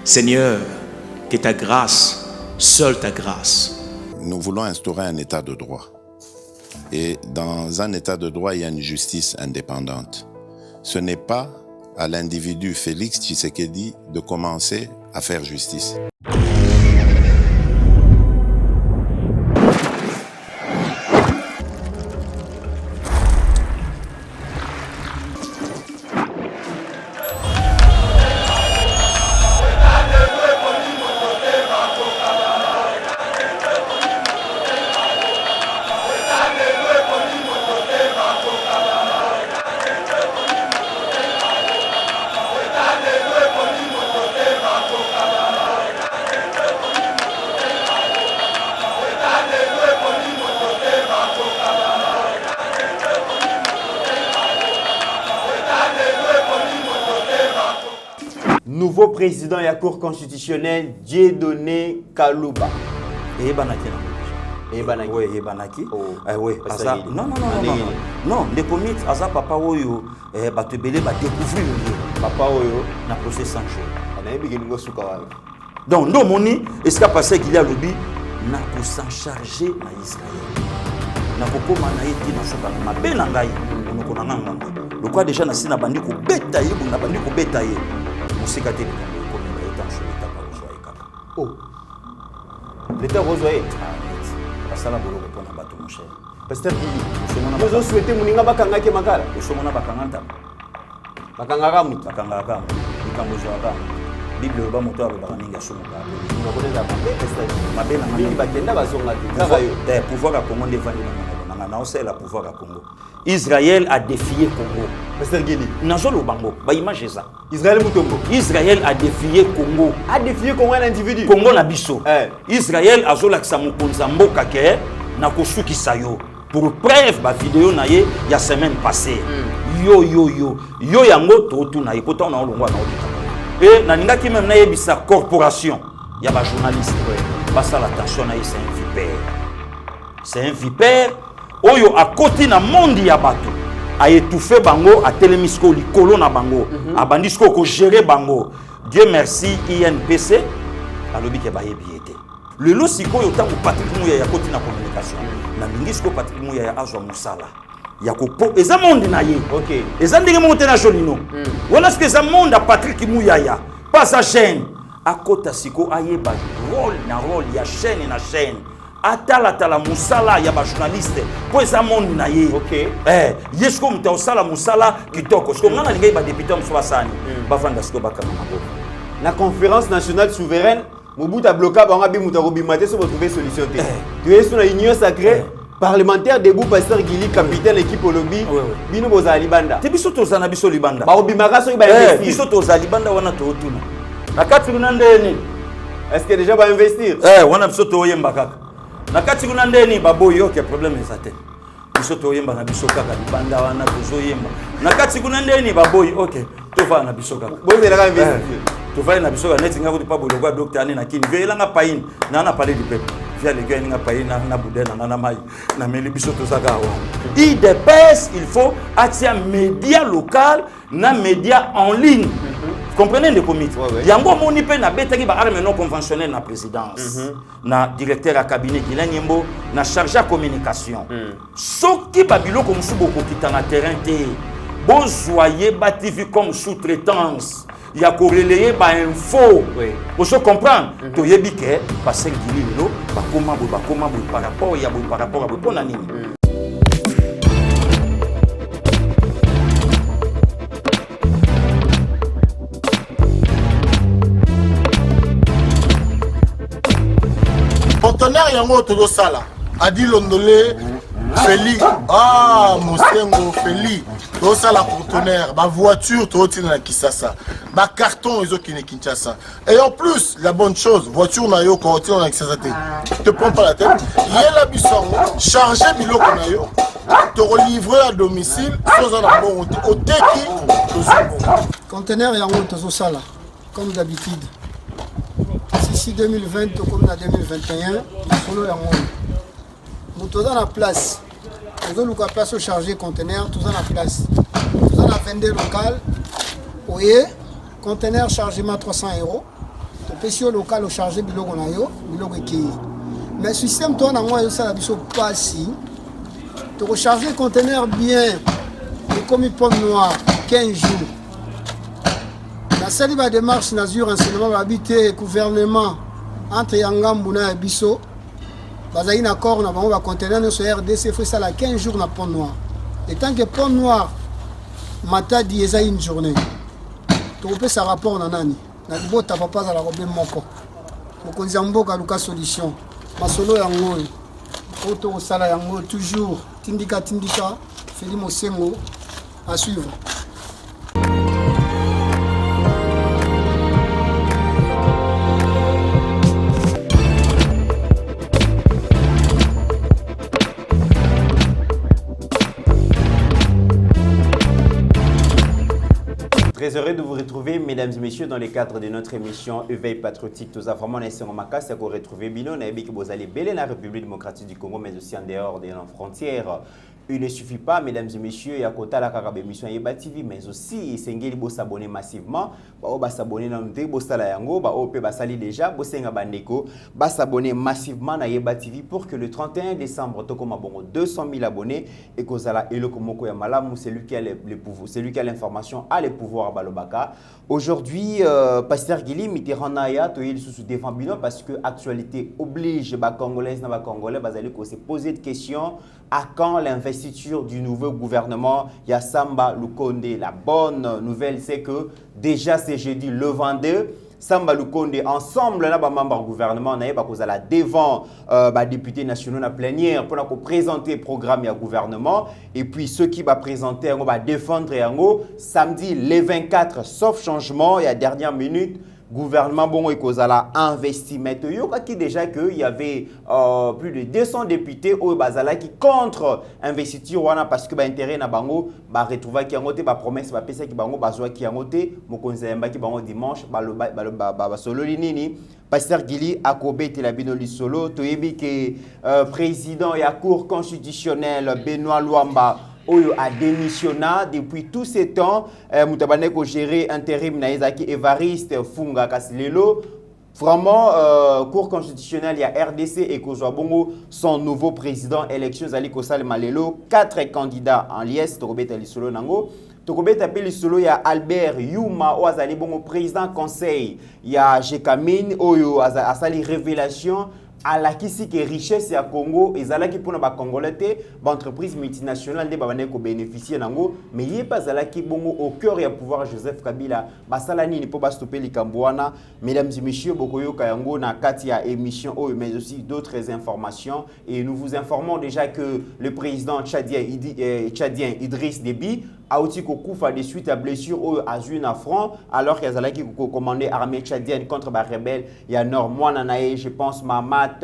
Seigneur, que ta grâce, seule ta grâce. Nous voulons instaurer un état de droit. Et dans un état de droit, il y a une justice indépendante. Ce n'est pas à l'individu Félix Tshisekedi de commencer à faire justice. Nouveau président de la Cour constitutionnelle, Dieudonné Kalouba. Et Banaki. Et Banaki. Oui, et Banaki. Oui, non. Non, les comités, Aza Papa Oyo, Batebele va découvrir Papa Oyo, na procès sans jour. Donc, non, moni, est-ce qu'il a passé qu'il y a lobby, n'a pas s'en charger na Israël. N'a pas comment na été na soka na benangai, on connaît nganga. Le quoi déjà na sina bandi ko betaye, na bandi ko betaye. Musikate comme étant sur l'état par Rosoye Kaka. Oh. L'état Rosoye. Ça la bolo pour na bato mon cher. Pasteur Guy, nous avons souhaité muninga bakanga ke makala. Osomona bakanganta. Bakanga mutu. Bakanga kama. Ikambozo kama. Bible ba moto aba bakaninga somoka. Nous avons déjà parlé pasteur. Mabena ngani bakenda bazonga te. Pouvoir à Congo devant na c'est la pouvoir à Congo. Israël a défié Congo. Pasteur Guili. Nazolo bango, ba image ça. Israël mutombo. Israël a défié Congo. A défié Congo un individu. Congo na biso. Israël azola kisa mukonza mboka ke na kosuki sayo. Pour preuve ba vidéo na ye ya semaine passée. Yo yango to tu na ipota na olongwa na okita. Et na ningaki même na yebisa corporation ya ba journaliste. Passe l'attention na c'est un vipère. C'est un vipère. Oyo a côté na monde ya bato a étouffé bango a telemisko likolo na bango a bandisko ko gérer bango. Dieu merci INPC a lobi ke ba yebiete le lo sikoyo tango Patrick Mouya ya côté na communication na lingisko Patrick Mouya ya azwa musala ya ko po eza monde na ye. OK, eza ndenge monte na jolino wala ce que eza monde a Patrick Mouya ya pas sa chaîne a kota siko ayeba rôle ya chaîne na chaîne atala musala ya ba journaliste po eza monde na ye. OK, yesko mta osala musala kitoko sko ngana lingai ba député mso basani ba vanda sko bakanga mabo la conférence nationale souveraine Mobutu a bloqué banga bi muta robimate so trouver solution te. Tu es sur la union sacrée parlementaire debout pasteur Guili capitaine l'équipe au lobby bino boza libanda te biso tozana biso libanda ba robimaka so ba investir biso toza libanda wana to tuna na kati kuna ndeni est-ce que déjà ba investir wana biso to yemba kaka na kati kuna ndeni baboyi OK problème ezate biso to yemba na biso kaka libanda wana tozo yemba na kati kuna ndeni baboyi OK to va na biso kaka bozela ka investir to va na biso ka neti ngako pa boloko docteur ani na kini vela nga pain na parler du peuple via les gars nga pain na budena na mai na meli biso to saka wa IDPS il faut atia média local na média en ligne. Comprenez les comités. Yango moni pe na betaki ba arme non conventionnelle na présidence. Na directeur à cabinet Guilain Yembo na chargé à communication. Soki babilo comme suboko kitana terrain te. Bozoyer bativi comme sous-traitance. Ya ko relayer ba info. Vous se comprendre. To yebike ba 5 kilo ba koma bo par rapport ya bo par rapport à bo pona nini. Conteneur yango todo sala adi londolé Feli Mosengo Feli todo sala conteneur ba voiture todo tina na Kisasa ba carton ezo kine Kinshasa et en plus la bonne chose voiture na yo ko tina na Kisasa te prends pas la tête yela bisango charger biloko na yo te relivrer à domicile sans en bon oteki to conteneur yango todo sala comme d'habitude. Ici 2020 comme en 2021, nous sommes dans la place. Nous avons la place au chargé conteneur, tout dans la place. Nous avons la vendeur locale, oui, conteneur chargement 300 €. Topesio local au chargé biloko na yo, biloko ekei. Mais système toi na moi yo ça la biso passi. Tu recharger conteneur bien. Et comme il pomme noir 15 jours. La salle va démarche nazur enseignement va habiter gouvernement entre Yangambu na biso. Bazali na accord na bango va conteneur sur RDC faut ça la 15 jours na pomme noir. Et tant que pomme noir mata di eza une journée. Tu peux ça rapport na nani. Na libota papa za la robe moko. Mokonzi mboka luka solution. Masolo yango. Auto sala yango toujours tindika Feli Mosengo à suivre. Très heureux de vous retrouver, mesdames et messieurs, dans le cadre de notre émission Éveil patriotique. Tous vraiment en Makas, vous retrouvez Bino, que vous allez belle la République démocratique du Congo, mais aussi en dehors de nos frontières. Il ne suffit pas, mesdames et messieurs, il y a côté la Karabe émission Yeba TV, mais aussi Sengeli bo s'abonner massivement, ba s'abonner dans le bo sala yango, ba op ba sali déjà, bo senga bandeko, ba s'abonner massivement à Yeba TV pour que le 31 décembre tokoma bongo 200 000 abonnés et que zala eloko moko ya malamu, c'est lui qui a le pouvoir, c'est lui qui a l'information, a le pouvoir à Balobaka. Aujourd'hui, Pasteur Guili Mitterrand Naya toyel sous défend bino parce que actualité oblige ba congolais na ba congolais bazali ko se poser de questions à quand l'investiture du nouveau gouvernement Yassamba Lukonde. La bonne nouvelle c'est que déjà c'est jeudi le 22 Samba Lukonde ensemble là ba membre gouvernement na ba kozala devant députés nationaux na plénière pour présenter le programme ya gouvernement et puis ceux qui va présenter on va défendre yango samedi le 24 sauf changement et à dernière minute gouvernement bon et kozala investissement qui déjà que il y avait plus de 200 députés au bazala qui contre investiture wana parce que ba intérêt na bango ba retrouver qui angote ba promesse ba pesa qui bango bazwa qui angote mokonzi yamba qui bango dimanche ba solo nini Pasteur Guili Akobe Telabino Lisolo toyebi que président ya cour constitutionnelle Benoît Luamba Oyo a démissionné depuis tous ces temps. Moutabane ko géré intérim na Ezaki Evariste Funga Kasilelo. Vraiment, Cour constitutionnelle, il y a RDC et Kozwabongo, son nouveau président, élection Zali Kosal Malelo, 4 candidats en liesse, Tokobet Alisolo Nango. Tokobet Alisolo, il y a Albert Yuma, Oazali Bongo, président conseil, il y a Jekamine, Oyo, Azali Révélation. À la kisi que richesse ya Congo et zala qui pour na ba congolais ba entreprise multinationale de ba ko bénéficier nango mais yé pas zala qui bongo au cœur ya pouvoir Joseph Kabila ba sala nini pour ba stopper likambwana. Mesdames et messieurs bokoyo kayango na kati ya émission mais aussi d'autres informations et nous vous informons déjà que le président tchadien Idriss Déby a aussi koufa de suite à blessure au azul na front alors qu'il y a zala qui commandé armée tchadienne contre ba rebelle ya nord moi nanae je pense Mamat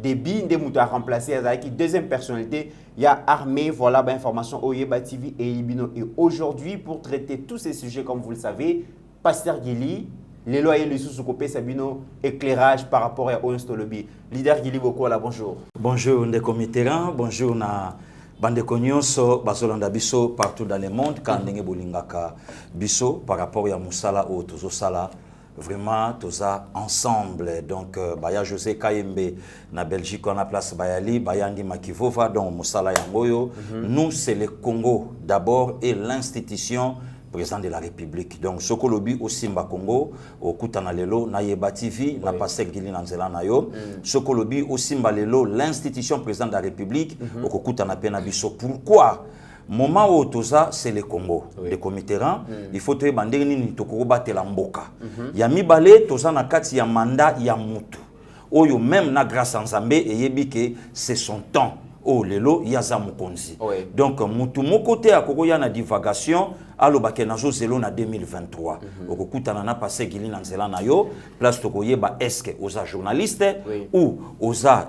Déby Ndemoutou a remplacé Azaki deuxième personnalité il y a armée voilà information au Yeba TV et Libino et aujourd'hui pour traiter tous ces sujets comme vous le savez Pasteur Guili les loyers le sous-copé Sabino éclairage par rapport à Oinstolobi leader Guili Bokola bonjour Ndeko Mitterrand bonjour na Bandeko nyonso bazolanda biso partout dans le monde quand ndenge bolingaka biso par rapport ya musala o tozo sala vraiment toza ensemble donc baya José Kayembe na Belgique on a place bayali bayandi makivova donc musala yangoyo nous c'est le Congo d'abord et l'institution président de la République donc sokolobi au Simba Congo au Kutana lelo na Yeba TV na Pasteur Guili na nzela na yo sokolobi au Simba lelo l'institution président de la République au Kutana pena biso pourquoi moment où tout ça c'est le Congo le Mitterrand il faut te bandeli ni tokoko batela mboka ya mibale toza na kati ya mandat ya mutu oyo même na grâce à Nzambe et yebi que c'est son temps oh lelo yaza mukonzi donc mutu moko te akoko ya na divagation alobake nazo zelo na 2023 okokutana na Pasteur Guili na nzela na yo place tokoyeba est-ce que oza journaliste ou oza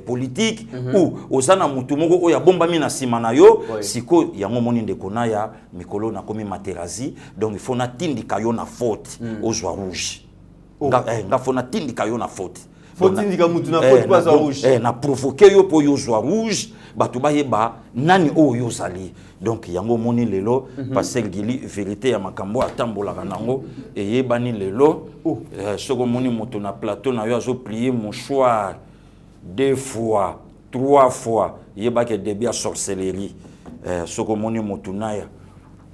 politique ou oza na mutu moko oya bombami na sima na yo siko yango moni ndeko na ya mikolo na komi materazi donc il faut na tindika yo na faute ozwa rouge nga fona tindika yo na faute faut tindika mutu na faute pas rouge na provoquer yo po yo zwa rouge bato bayeba nani oyo zali. Donc yango moni lelo passer Gili vérité ya makambo atambolaka nango eyebani lelo soko moni moto na plateau na yo azo plier mouchoir 2 fois 3 fois yeba ke début à sorcellerie soko moni moto naya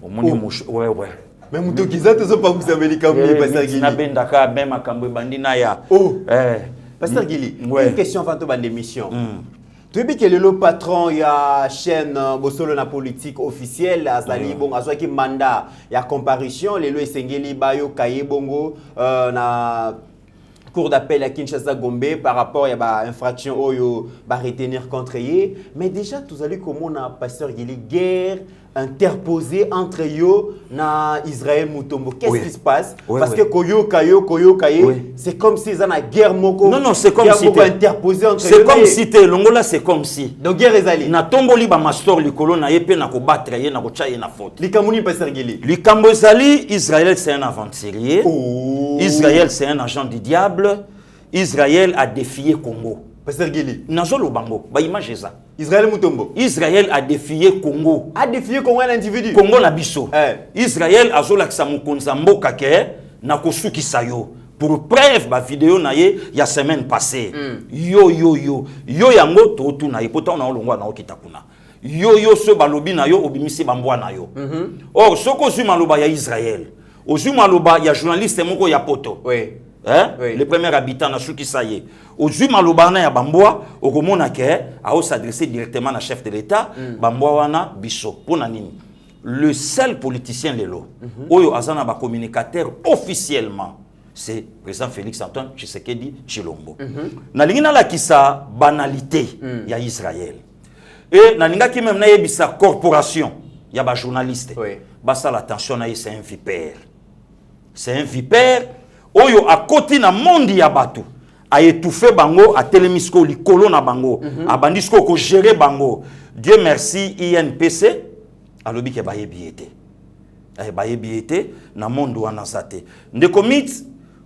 omoni mouchoir ouais mais moto kizato zo pa kusamelika mbi passer Gili na bendaka même makambo bandina ya passer Gili une question avant to bande émission. Tu sais que le patron il y a chaîne Bosolo na politique officielle azali bon azwa ki mandat ya comparution lelo esengeli bayo kaye bongo na cour d'appel à Kinshasa Gombe par rapport à ba infraction oyo ba retenir contre yé mais déjà tous allez comment on a pasteur Gili guerre interposée entre yo na Israël Mutombo. Qu'est-ce qui se passe? Parce que koyo kaye c'est comme si ils ont une guerre moko. Non c'est comme si interposé entre c'est comme si te longola c'est comme si donc guerre ezali na tomboli ba mastor likolo na yepe na ko battre ye na ko chaye na faute likamuni pasteur Gili likambo ezali Israël c'est un aventurier. Israël c'est un agent du diable. Israël a défié Congo. Pasteur Gili nazolo bango ba image ça Israël Mutombo. Israël a défié Congo. A défié Congo un individu. Congo na biso. Israël azolakisa mokonza mboka ke na kosukisa yo. Pour preuve ba vidéo na ye ya semaine passée. Yo yango to na ipota na olongwa na okita kuna. Yo so balobi na yo obimisi bambwa na yo. Or soko zu maloba ya Israël. Ozu maloba ya journaliste moko ya poto. Oui. Le premier habitant na sukisa ye. Ozu maloba na ya bambwa okomona ke a s'adresser directement na chef de l'État bambwa wana biso pona nini. Le seul politicien lelo oyo azana ba communicateur officiellement c'est président Félix Antoine Tshisekedi Tshilombo. Na lingina la kisa banalité ya Israël. Et na linga ki même na yebisa corporation ya ba journaliste. Basa l'attention na c'est un vipère. C'est un vipère oyo a côté na monde ya batu. A étouffé bango a telemisko likolo na bango a bandisko ko gérer bango. Dieu merci INPC alobi ke baye biete. Baye biete na monde wana zate. Ndeko mit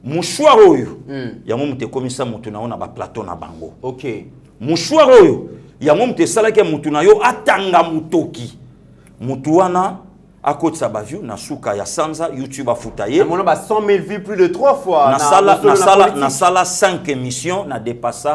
mouchoir oyo yango mute komisa mutu na ona ba plateau na bango. OK. Mouchoir oyo yango mute salaka mutu na yo atanga mutoki. Mutu wana à côté de sa vue, na suka ya sanza YouTube a foutaye. On a 100 000 vues plus de 3 fois. Na sala 5 émissions na dépassé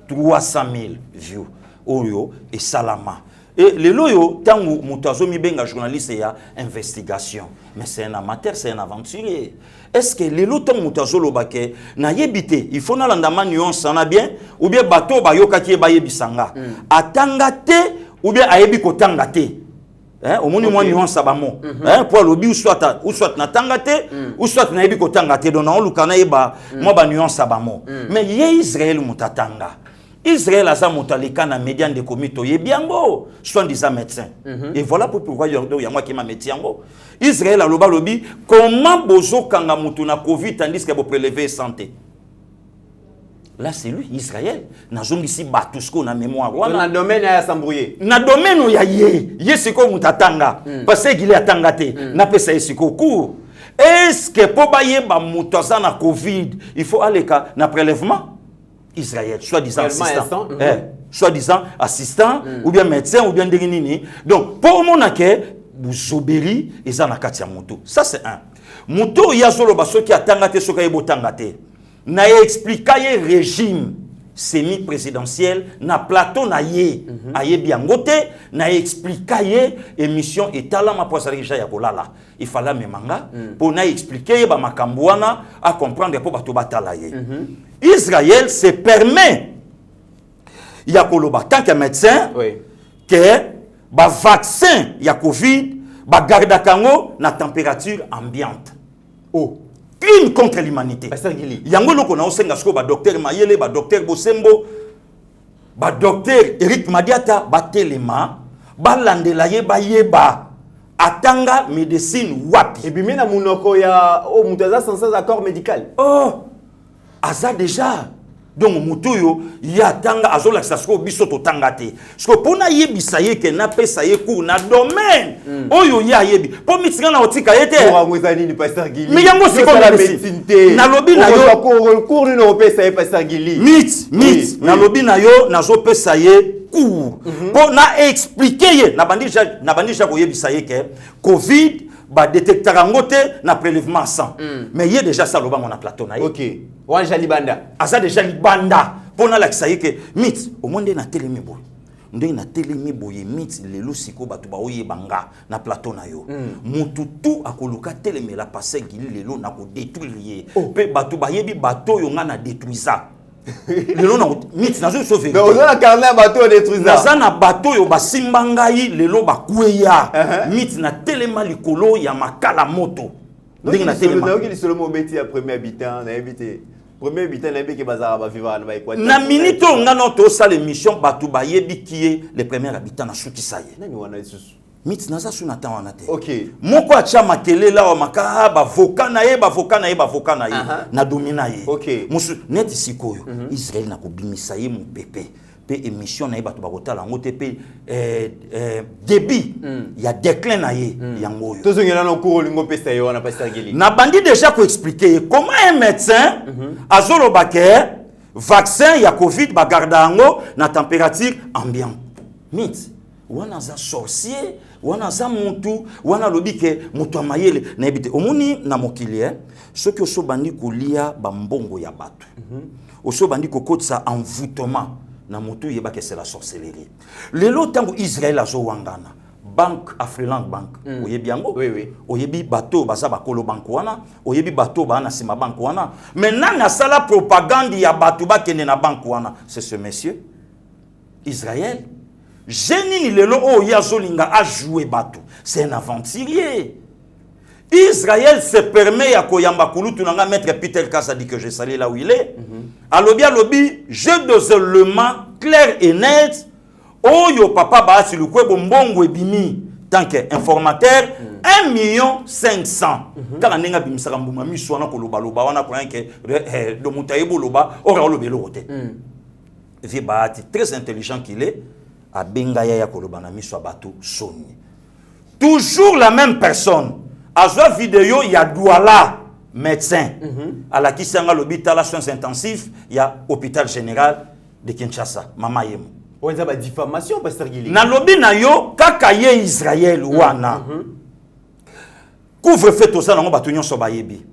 300 000 vues. Oyo et salama. Et les loyo tangu mutazo mi benga journaliste ya investigation. Mais c'est un amateur, c'est un aventurier. Est-ce que les loto mutazo lobake na yebité, il faut na landama nuance na bien ou bien bateau ba yokaki ba yebisanga. Atangate ou bien ayebi ko tangate. Au moins moi nuance abamo pour lobi ou soit na tangate ou soit na yebi ko tangate donc on lukana yeba moi ba nuance abamo mais ye Israël mutatanga Israël aza mutalika na médian de komito yebiango soit disant médecin et voilà pourquoi il y a moi qui m'a métier yango Israël aloba lobi comment bozo kanga mutu na covid tandis que bo prélever santé. Là, c'est lui, Israël. N'a jamais ici batusko na mémoire. Dans le domaine, il y a s'embrouiller. Dans le domaine, il y a yé. C'est comme mutatanga. Parce qu'il est à tangate. N'a pas ça ici court. Est-ce que pour bailler ba mutaza na Covid, il faut aller na prélèvement Israël, soi-disant assistant. Soi-disant assistant, ou bien médecin, ou bien dérinini. Donc, pour mon aké, vous obéri, ils en a katia moto. Ça, c'est un. Moto, il y a solo baso qui a tangate, so kaye bo tangate. Na expliqué régime semi-présidentiel na plateau na ye aye biangote na expliqué émission etala ma posa ya kolala il fallait memanga pour na expliquer ba makambwana à comprendre pour bato batala ye Israël se permet ya koloba tant que médecin que ba vaccin ya Covid ba garda kango na température ambiante crime contre l'humanité. Yango loko na osenga sko ba docteur Mayele, ba docteur Bosembo, ba docteur Eric Madiata, ba telema, ba landela ye ba yeba atanga médecine wapi. Et puis mena munoko ya mutaza sans accord médical. Aza déjà. Donc mutuyo ya tanga azola sasko biso to tangate. Sko pona yebisa ye ke na pesa ye ku na domaine. Oyo ya yebi. Po mitinga na otika yete. Pour amwezani ni pasteur Gili. Mais yango siko la médecine. Na lobi na yo cours ni no pesa ye pasteur Gili. Mit na lobi na yo na zo pesa ye court pour na expliquer na bandi ja koyebisa ye ke Covid ba détecter ngote na prélèvement sang mais il déjà ça loba on a plateau na ye OK wanja libanda asa déjà libanda pour na lakisa ye ke mit au monde na telemi boy ndenge na telemi boye mit lelo siko bato ba oyebanga na plateau na yo mutu tu akoluka telemi la passer gili lelo na ko détruire pe bato ba yebi bato yo nga na détruisa lelo na mit na zo sauver mais on a carnet bato détruisa na na bato yo basimba ngai lelo bakweya mit na telema likolo ya makala moto ndenge na telema na solo mobeti ya premier habitant na habité premier habitant na biki bazara ba vivre na Équateur na minute nga no to sa l'émission bato ba yebi qui est les premiers habitants na suki saye nani wana susu mit naza suna ta wana te OK moko acha makele la wa maka ba voka na ye na domina ye OK musu net sikoyo Israël na ko bimisa ye mu pepe pe émission na ye bato ba kotala ngote pe débit ya déclin na ye yango yo tozongela na cours lingo pesa yo na pasteur Gili na bandi déjà ko expliquer comment un médecin azolo baké vaccin ya Covid ba garda ngo na température ambiante mit wana za sorcier wana za muntu wana lobike mutu amayele na ebite omoni na mokili soki oso bandi kolia ba mbongo ya bato oso bandi kokotsa envoûtement na mutu yebake c'est la sorcellerie lelo tango Israël azo wangana banque Afriland Bank oyebi yango oui oyebi bato baza bakolo bank wana oyebi bato bana sima bank wana maintenant na sala propagande ya bato bakende na bank wana c'est ce monsieur Israël génie ni lelo o ya zolinga a jouer bato c'est un aventurier Israël se permet ya koyamba kulutu nanga maître Peter Kassa dit que je salue là où il est alobi jeu de éléments clair et net oyo papa ba si le kwebo mbongo ebimi tant que informateur 1,5 million kala nenga bimisaka mbuma miso na koloba loba wana ko yanke do mutayebo loba ora lobelo rote vi baati très intelligent qu'il est a benga ya koloba na miso bato soni toujours la même personne azwa vidéo ya Douala médecin à la kisanga l'hôpital soins intensifs ya hôpital général de Kinshasa mama yemo on a ba diffamation pasteur Gili na lobi na yo kaka ye Israël wana couvre fait tout ça na bato nyonso bayebi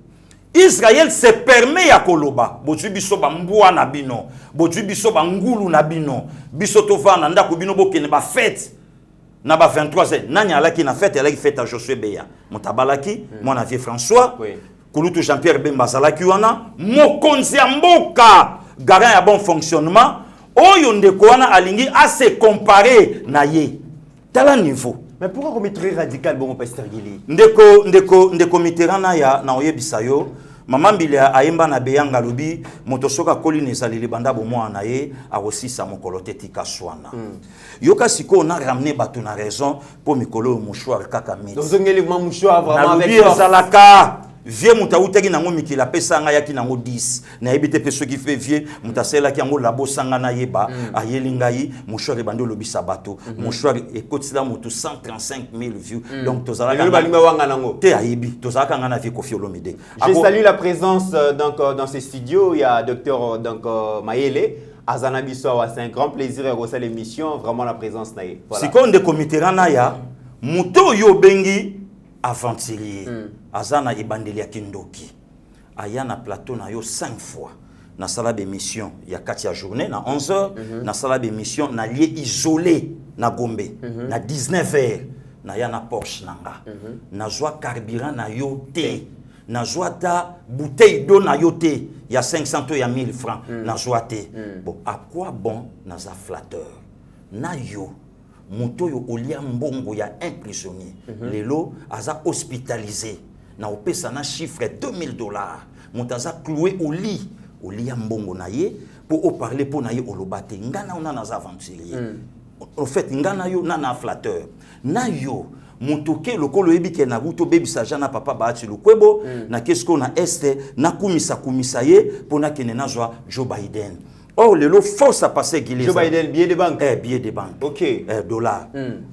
Israël se permet ya koloba botu biso ba mbwa na bino botu biso ba ngulu na bino biso to vana ndako bino bokene ba fête na ba 23h nani alaki na fête alaki fête à Josué Beya mutabalaki mwana vie François kulutu Jean-Pierre Bemba zalaki wana mokonzi ya mboka garant ya bon fonctionnement oyo ndeko wana alingi a se comparer na ye tala niveau. Mais pourquoi comme très radical bon pasteur Gili ndeko Mitterrand ya na oyebisa yo mama mbili aimba na beyanga lobi moto soka kolini ezaleli banda bomwa na ye akosisa mokolo te tika swana yoka siko na ramener bato na raison pour mikolo mouchoir kaka miti dozongeli mouchoir vraiment avec ezalaka vie muta utaki nango mikila pesa nga yaki nango 10 na ebite peso ki fait vie muta sela ki yango labo sanga na yeba ayeli ngai mouchoir bando lobisa bato mouchoir ekotila mutu 135,000 views donc tozalaka le balima wanga nango te ayebi tozalaka nga na vie Koffi Olomide. Je salue la présence donc dans ces studios il y a docteur donc Mayele Azana Bissawa, c'est un grand plaisir de reçoit l'émission vraiment la présence naïe voilà sikonde comité na ya muto yo bengi aventurier azana ibandeli ya kindoki aya na plateau na yo 5 fois na sala d'émission ya kati ya journée na 11h na sala d'émission na lieu isolé na Gombe na 19h na ya na Porsche nanga na joie carburant na yo te na joie ta bouteille d'eau na yo te ya 500 ya 1000 francs na joie te bon à quoi bon na za flatteur na yo moto yo olia mbongo ya un prisonnier lelo aza hospitalisé na opesa na chiffre $2000 moto aza cloué au lit olia mbongo na ye pour parler pour na ye olobate ngana ona na za aventurier en fait ngana yo na flatteur na yo moto ke lokolo ebike na buto baby sajana papa baati lukwebo na kesko na este na kumisa ye pour na kene na joa Joe Biden. Oh, le lot force à passer Guillet. Joe Biden, billet de banque. Billet de banque. OK. Dollars.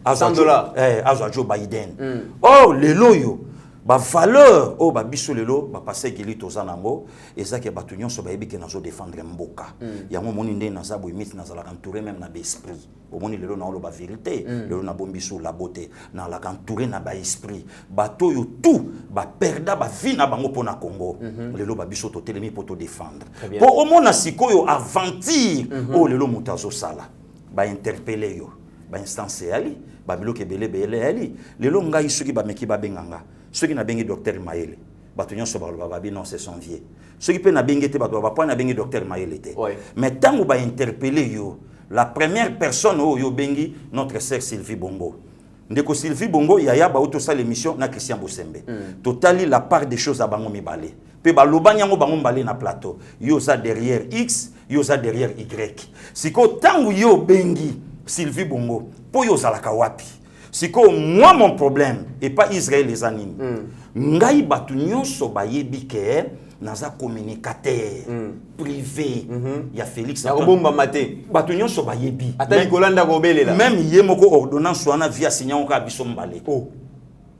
$100. Joe Biden. Oh, le loyo. ba valeur o ba biso lelo ba passer gili tozanango ezaki batu nyonso ba yebi ke nazo défendre mboka yango moni nde naza bo imiti nazala entouré même na esprit au moni lelo na ba vérité lelo na bombiso la beauté na la entouré na ba esprit bato yo tout ba perda ba vie na bango pona Congo lelo ba biso to telemi poto défendre po au mona sikoyo aventir o lelo mutazo sala ba interpeller yo ba instance ali ba biloke belé ali lelo ngai soki ba meki ba benganga ceux qui n'a bengi docteur Maël batonyon so ba non c'est son vieux ceux qui peut na bengi te ba point na bengi docteur Maël était mais tant ou ba interpeller yo la première personne yo bengi notre sœur Sylvie Bongo ndeko Sylvie Bongo yaya ba auto ça l'émission na Christian Bosembe totali la part des choses à bango mibale pe ba lobanyango bango mbalé na plateau yo ça derrière X yo ça derrière Y siko tant yo bengi Sylvie Bongo po yo zalaka wapi siko moi mon problème et pas Israël les animes ngai batu nyonso bayebi ke naza communicateur privé ya Félix ya bomba maté batu nyonso bayebi atali kolanda ko belela même yemoko ordonnance wana via signon ka biso mbale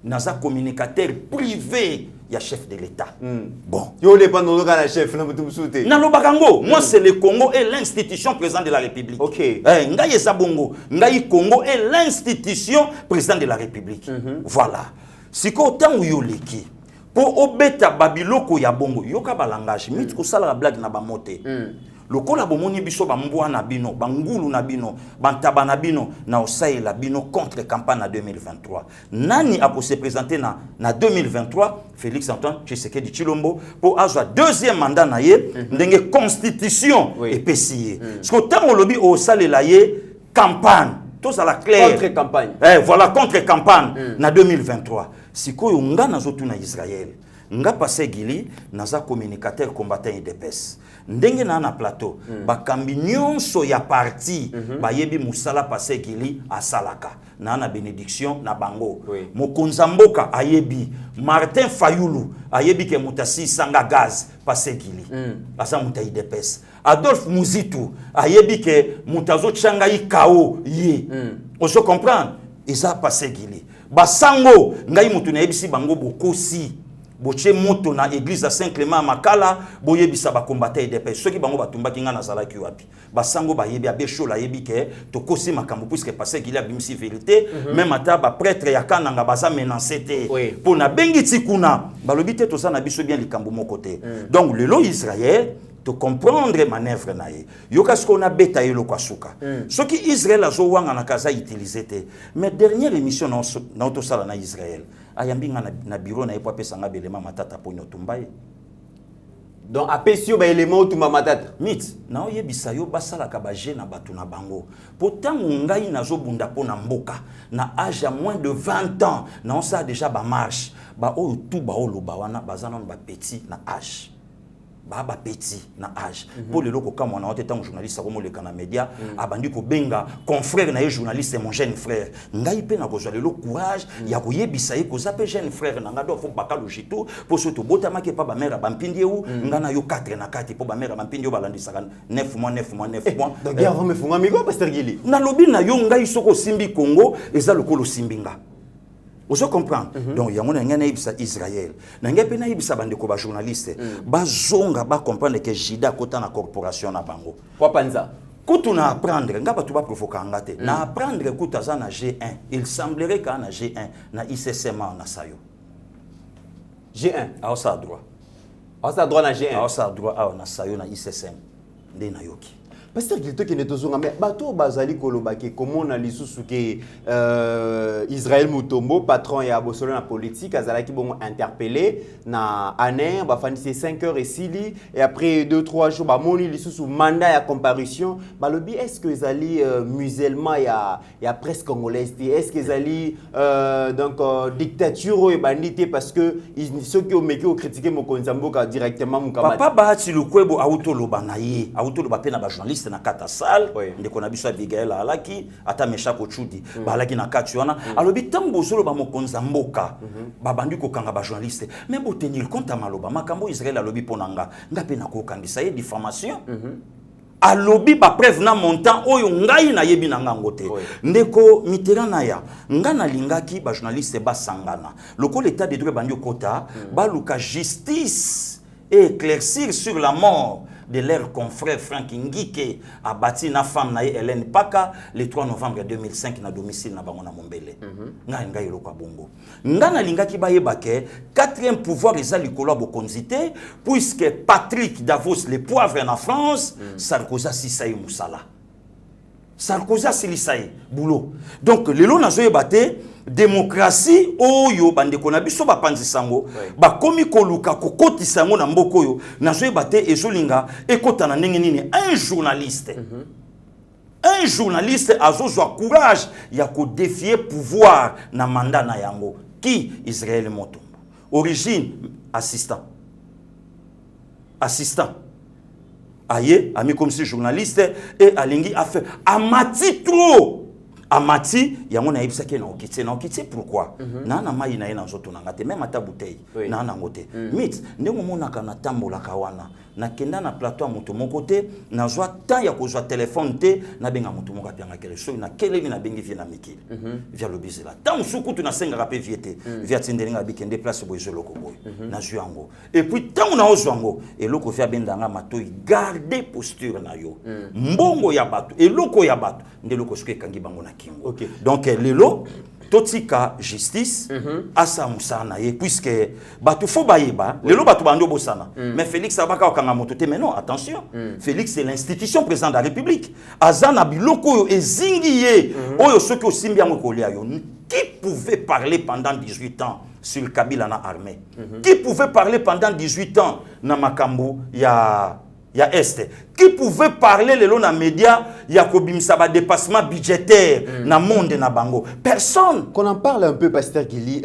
naza communicateur privé ya chef de l'État bon yo le pandolo ka la chef na mutu musute na lobakango moi c'est le Congo et l'institution président de la République ngai eza bongo ngai Congo et l'institution président de la République voilà siko tangu yo leki po obeta babiloko ya bongo yoka ba langage miti ko sala blague na ba moté lokola bomoni biso ba mbwa na bino bangulu na bino bantaba na bino na osaye la bino contre campagne en 2023 nani a se présenter na 2023 Félix Antoine Tshisekedi Tshilombo pour azwa deuxième mandat na ye ndenge constitution et PCA parce que tant lobby au sale la ye campagne tout ça la clair contre campagne voilà contre campagne na 2023 sikoyo nga nazotu na Israël nga passé gili naza communicateur combattant UDPS ndenge na plateau bakambi nyonso ya parti bayebi musala passé gili asalaka na bénédiction na bango mokonza mboka ayebi Martin Fayulu ayebi ke mutasi sanga gaz passé gili asa muta UDPS Adolphe Muzitu ayebi ke mutazo changa ikao ye oso comprendre eza passé gili basango ngai mutu na yebisi bango bokosi boche moto na église à Saint-Clément Makala boyebisa ba combattre des pays ceux qui bango batumbaki nga nazala ki wapi basango bayebi abesho la yebi ke tokosi makambo puisque passé qu'il a bimisi vérité même ata ba prêtre ya kananga baza menacé te pour na bengi tikuna balobi te to ça na biso bien likambo moko te donc le lo Israël to comprendre manœuvre nae yoka ce qu'on a beta yelo kwa suka ce qui Israël azo wanga na kaza utiliser te mais dernière émission na auto sala na Israël ayambi nga na bureau na epo pesa nga belema matata ponyo tumbaye donc apesio ba élément tumba matata mit na oyebisa yo basala ka ba na batu na bango pourtant ngai nazo bunda pona mboka na âge à moins de 20 ans na on ça déjà ba marche ba o tout ba o loba wana bazana ba petit na âge baba petit na âge pour le loko comme on a été un journaliste comme le kana média abandi ko benga confrère na journaliste mon jeune frère ngai pe na ko le courage ya ko yebisa ye ko zape jeune frère na ngado fo bakalo jito pour surtout botama ke pa ba mère ba mpindi ou ngana yo 4 na 4 pour ba mère ba mpindi balandisa 9 mois donc ya va me funga miko pasteur Gili na lobi na yo ngai soko simbi Congo eza lokolo simbinga. Vous comprenez? Donc, il y a un Israël. Il y a un journaliste. Bazonga ba comprendre que Jida kota na corporation na bango. Quoi panza? Quand on apprendre, nga ba tu ba provoquer ngate. Na apprendre kuta za na G1. Il semblerait qu'à na G1 na ICSM na sayo. G1. Ah ça droit. Ah ça droit na G1. Ah ça droit na sayo na ICSM. Nde na yoki. Pasteur Gilto qui n'est pas mais bateau bazali kolobake comment on a lisusu que Israël Mutombo patron et abosolo na politique azalaki bon interpellé na année ba fanisi 5 heures et sili et après 2-3 jours ba moni lisusu mandat ya comparution ba lobi est-ce que zali musulman ya presque congolais est-ce que zali donc dictature et bandité parce que ceux qui ont méki au critiquer mokonza mboka directement mukamati papa bahati lukwebo auto lobana ye auto loba pe na ba journaliste na kata sal ndeko na biso Abigail alaki ata meshako chudi balaki na kati wana alobi tambo zolo ba mokonza mboka babandi ko kanga ba journaliste mais bo tenir compte à maloba makambo Israël alobi ponanga nga pe na ko kangisa ye diffamation alobi ba preuve na montant oyo ngai na yebi na ngango te ndeko Mitterrand na ya ngana lingaki ba journaliste ba sangana loko l'état de droit bandio kota ba luka justice et éclaircir sur la mort de leur confrère Frank Ngike abattu na femme na Hélène Paka le 3 novembre 2005 na domicile na bango na Mombele ngai loko bongo ngana lingaki ba yebake quatrième pouvoir eza likolo bokonzité puisque Patrick Davos le poivre en France Sarkozy Sissaï Moussala Sarkozy Silisaï boulot donc lelo nazo yebate démocratie oyo bandeko na biso bapanzi sango bakomi koluka kokoti sango na mboko oyo nazo yebate ezolinga ekota na ndenge nini un journaliste azozwa courage ya ko défier pouvoir na mandat na yango qui Israël Motombo origine assistant aye ami comme si journaliste et alingi a fait amati trop amati yango na yebisa ke na okiti pourquoi na mai na ena nzoto na ngate même ata bouteille na na ngote mit ndenge mona kana tambola kawana na kenda na plateau moto moko te na zwa temps ya kozwa téléphone te na benga moto moko apanga kele so na keleli na bengi vie na mikili via le bizela tant suku tu na senga rapé viete via tindelinga bikende place boyo loko boyo na juango et puis tant na ozwango et loko via bendanga matoi garder posture na yo mbongo ya bato et loko ya bato nde loko suke kangi bango na kingo donc lelo totika justice asa musana ye puisque batu fo bayeba lelo batu bando bosana mais Félix abaka okanga moto te mais non attention Félix c'est l'institution président de la République azana biloko oyo ezingiye oyo soki osimbi yango kolia yo qui pouvait parler pendant 18 ans sur Kabila na armée qui pouvait parler pendant 18 ans na makambo ya Est qui pouvait parler le long na média ya kobimisa ba dépassement budgétaire na monde na bango personne qu'on en parle un peu pasteur Gili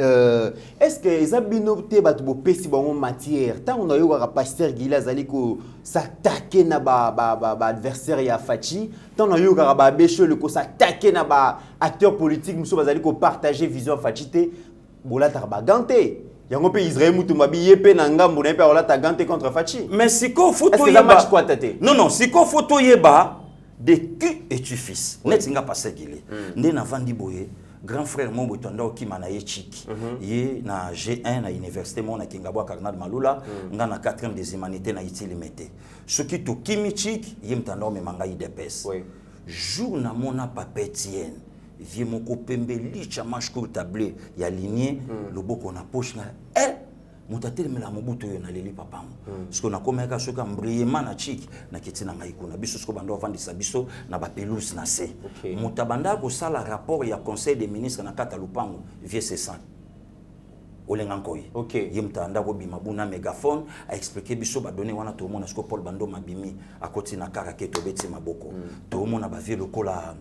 est-ce que ezabino te batu bo pesi bango matière tant on a eu pasteur Gili azali ko s'attaquer na ba adversaire ya Fachi tant on a eu ba becho le ko s'attaquer na ba acteur politique muso bazali ko partager vision Fachi te bola tarba ganté yango pe Israël mutumba biye pe na ngambo na pe ola ta ganté contre Fachi mais siko photo yeba match quoi tate non siko photo yeba de qui es-tu fils netinga passer Gili nde na vandi boye grand frère mon botonda okima ye chiki ye na G1 na université mon na Kingabwa Cardinal Malula nga na 4e des humanités na itilimete ce qui to kimi chiki ye mtanda me manga IDPS jour na mona papetienne vie moko pembe licha match court tablé ya lignée loboko na poche na mutatele mela mobuto yo na leli papa parce que na komeka soka mbriema na chiki na kitina ngai kuna biso sko bando vandisa biso na ba pelouse na se mutabanda ko sala rapport ya conseil des ministres na kata lupango vie C100 olengankoi ye mtanda ko bima buna mégaphone a expliquer biso ba donner wana to mona sko Paul Bando mabimi akoti na karake to beti maboko to mona ba vie lokola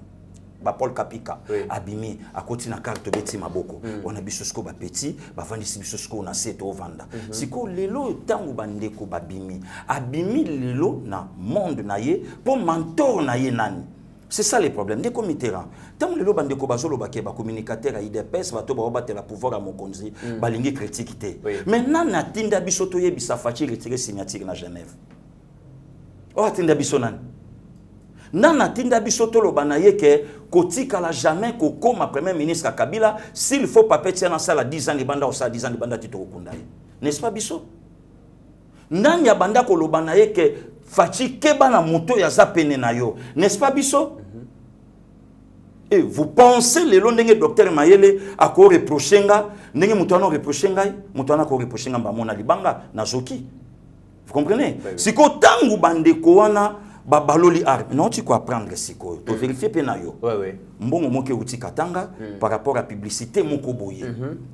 ba Paul Kapika abimi akoti na carte beti maboko wana bisosko ba petit ba vandisi bisosko na seto vanda siko lelo tangu bandeko babimi abimi lelo na monde na ye pour mentor na ye nani c'est ça le problème des Mitterrand tangu lelo bandeko bazolo ba ke ba communicateur a IDPS bato ba batela pouvoir à mokonzi balingi critique te maintenant na tinda bisoto ye bisa Fachi retirer signature na Genève tinda biso nani nana tinda bisoto lo banaye ke kotika la jamais kokoma premier ministre Kabila s'il faut pas péter dans ça la 10 ans les banda ou ça 10 ans les banda tito kundaye n'est-ce pas biso nanya banda ko lo banaye ke Fachi keba na moto ya zapene na yo n'est-ce pas biso et vous pensez le long ndenge docteur Mayele ako reprochenga ndenge mutano reprochenga mutana ko reprochenga ba mona libanga na zoki vous comprenez siko tangu bandeko wana babaloli arme non tu quoi apprendre siko to vérifier pe na yo mbongo moke uti katanga par rapport à publicité moko boye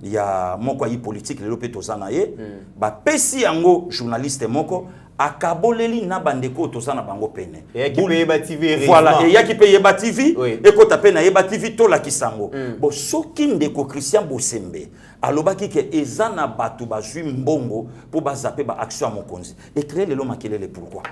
ya moko yi politique lelo pe tozana ye ba pesi yango journaliste moko akaboleli na bandeko tozana bango pene Yeba TV voilà et yaki pe Yeba TV et ko tapé na Yeba TV to la kisango bo soki ndeko Christian Bosembe alobaki ke ezana batu bazwi mbongo pour bazaper ba action mokonzi et créer lelo makelele pourquoi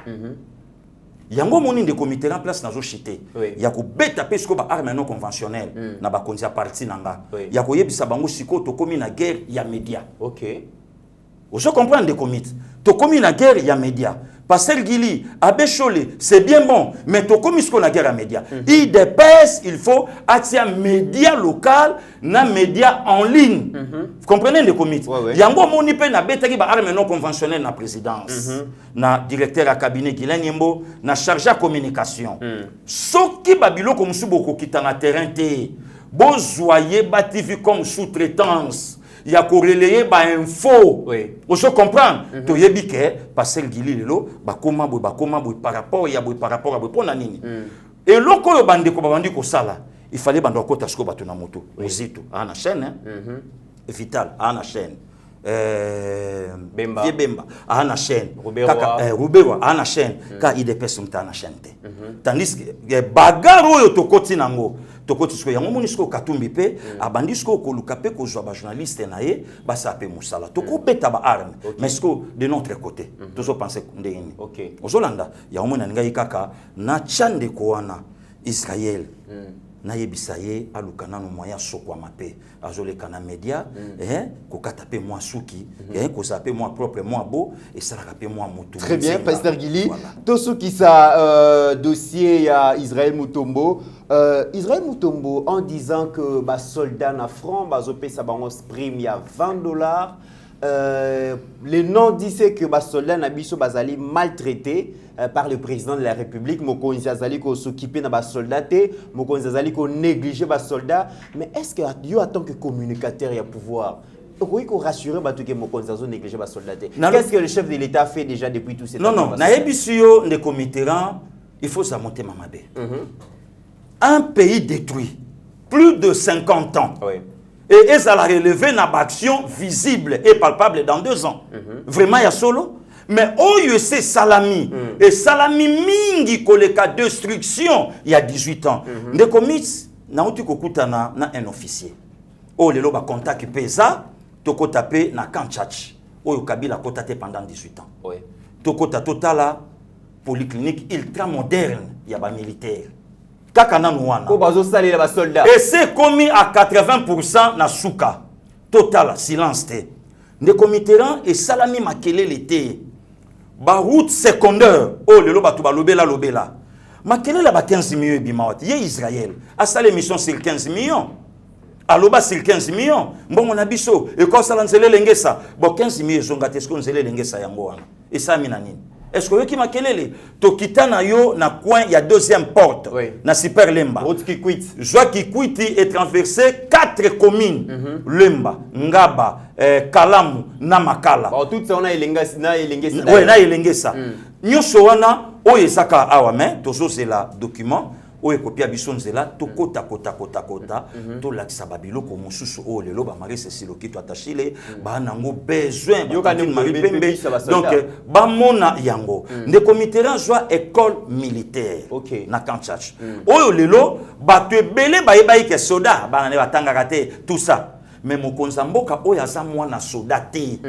yango moni de comité en place nazo chité ya ko beta pesko ba arme non conventionnelle na ba konzi a parti nanga ya ko yebisa bango siko to komi na guerre ya média vous comprenez de comité to komi na guerre ya média Pasteur Guili, Abbé Cholé, c'est bien bon, mais tout comme ce qu'on a guerre à médias. Il dépasse, il faut attirer un média local, un média en ligne. Vous comprenez les comités? Il y a un bon monipe na bétaki ba arme non conventionnelle na présidence, na directeur à cabinet Guilain Yembo, na chargé à communication. Ce qui babilo comme sous beaucoup qui t'en a terrain té, bon joyeux bativi comme sous-traitance. Il y a corrélé ba info. On se comprend. To yebi ke Pasteur Guili lelo ba koma par rapport à pona nini. Et loko yo bande ko bandi ko sala. Il fallait bando ko tasko ba tuna moto. Ozito ana chaîne hein. Vital ana chaîne. Bemba ana chaîne. Rubewa ana chaîne. Ka IDPS mta chaîne. Tandis que bagaro yo to koti nango. Tokotisko yango monisko katumbi pe abandisko ko lukape ko zwa ba journaliste nae ba sape musala toko beta ba arme mais sko de notre côté toujours penser ndeni OK ozolanda ya omona ngai kaka na chande ko wana Israël na yebisaye alukana no moya sokwa mape azole kana media ko katape moi suki ko sape moi propre moi beau et ça rape moi mutu. Très bien Pasteur Guili to suki sa dossier ya Israël Mutombo. Israël Mutombo, en disant que les soldats na franc, ça prime il y a $20. Les noms disent que les soldats na biso bazali maltraités par le président de la République. Mokonzi azali ko s'occuper na ba soldats, mokonzi azali ko négliger ba soldats. Mais est-ce que yo en tant que communicateur il y a pouvoir? Oui, qu'on rassure que mokonzi azo négliger ba soldats. Qu'est-ce que le chef de l'État fait déjà depuis tout ces temps? Non, na ebisio les comitéran, il faut ça monter mamabé. Un pays détruit, plus de 50 ans. Et ça a relevé une action visible et palpable dans 2 ans. Vraiment, il y a solo. Mais au lieu c'est Salami. Et Salami mingi koleka destruction il y a 18 ans. Des comités, na uti kokuta na un officier. Oh, le loba contact pesa, toko tapé na Kanchach. Oh, Kabila kotate pendant 18 ans. Toko ta totala polyclinique ultra moderne, il y a ba militaire. Et c'est commis à 80% na souka. Total silence. Les comitéran et salami makele l'été. Ba route secondaire. Oh le loba tu ba lobela. Makele la ba 15 millions bimawat. Ye Israël. A sa l'émission sur 15 millions. Aloba sur 15 millions. Bon on a biso. Et quand ça lanzele lengesa. Bon 15 millions zongate ce qu'on zele lengesa yango wana. Et ça minanine. Est-ce que vous qui makelele to kitana yo na coin il y a deuxième porte na super Lemba route qui quitte joie qui quitte et traversé 4 communes Lemba Ngaba Kalamu na Makala tout ça on a elengesa na elengesa nyoso wana oye saka awa mais tozo c'est la document oye kopia biso nzela to kota to lakisa babilo ko mususu o lelo ba mari Cecile Okito atachile ba nango besoin donc ba mona yango de comitéran joie école militaire na Kanchach oyo lelo ba te belé ba yeba ke soda ba na batanga kate tout ça mais mokonza mboka oyo aza mwana soda te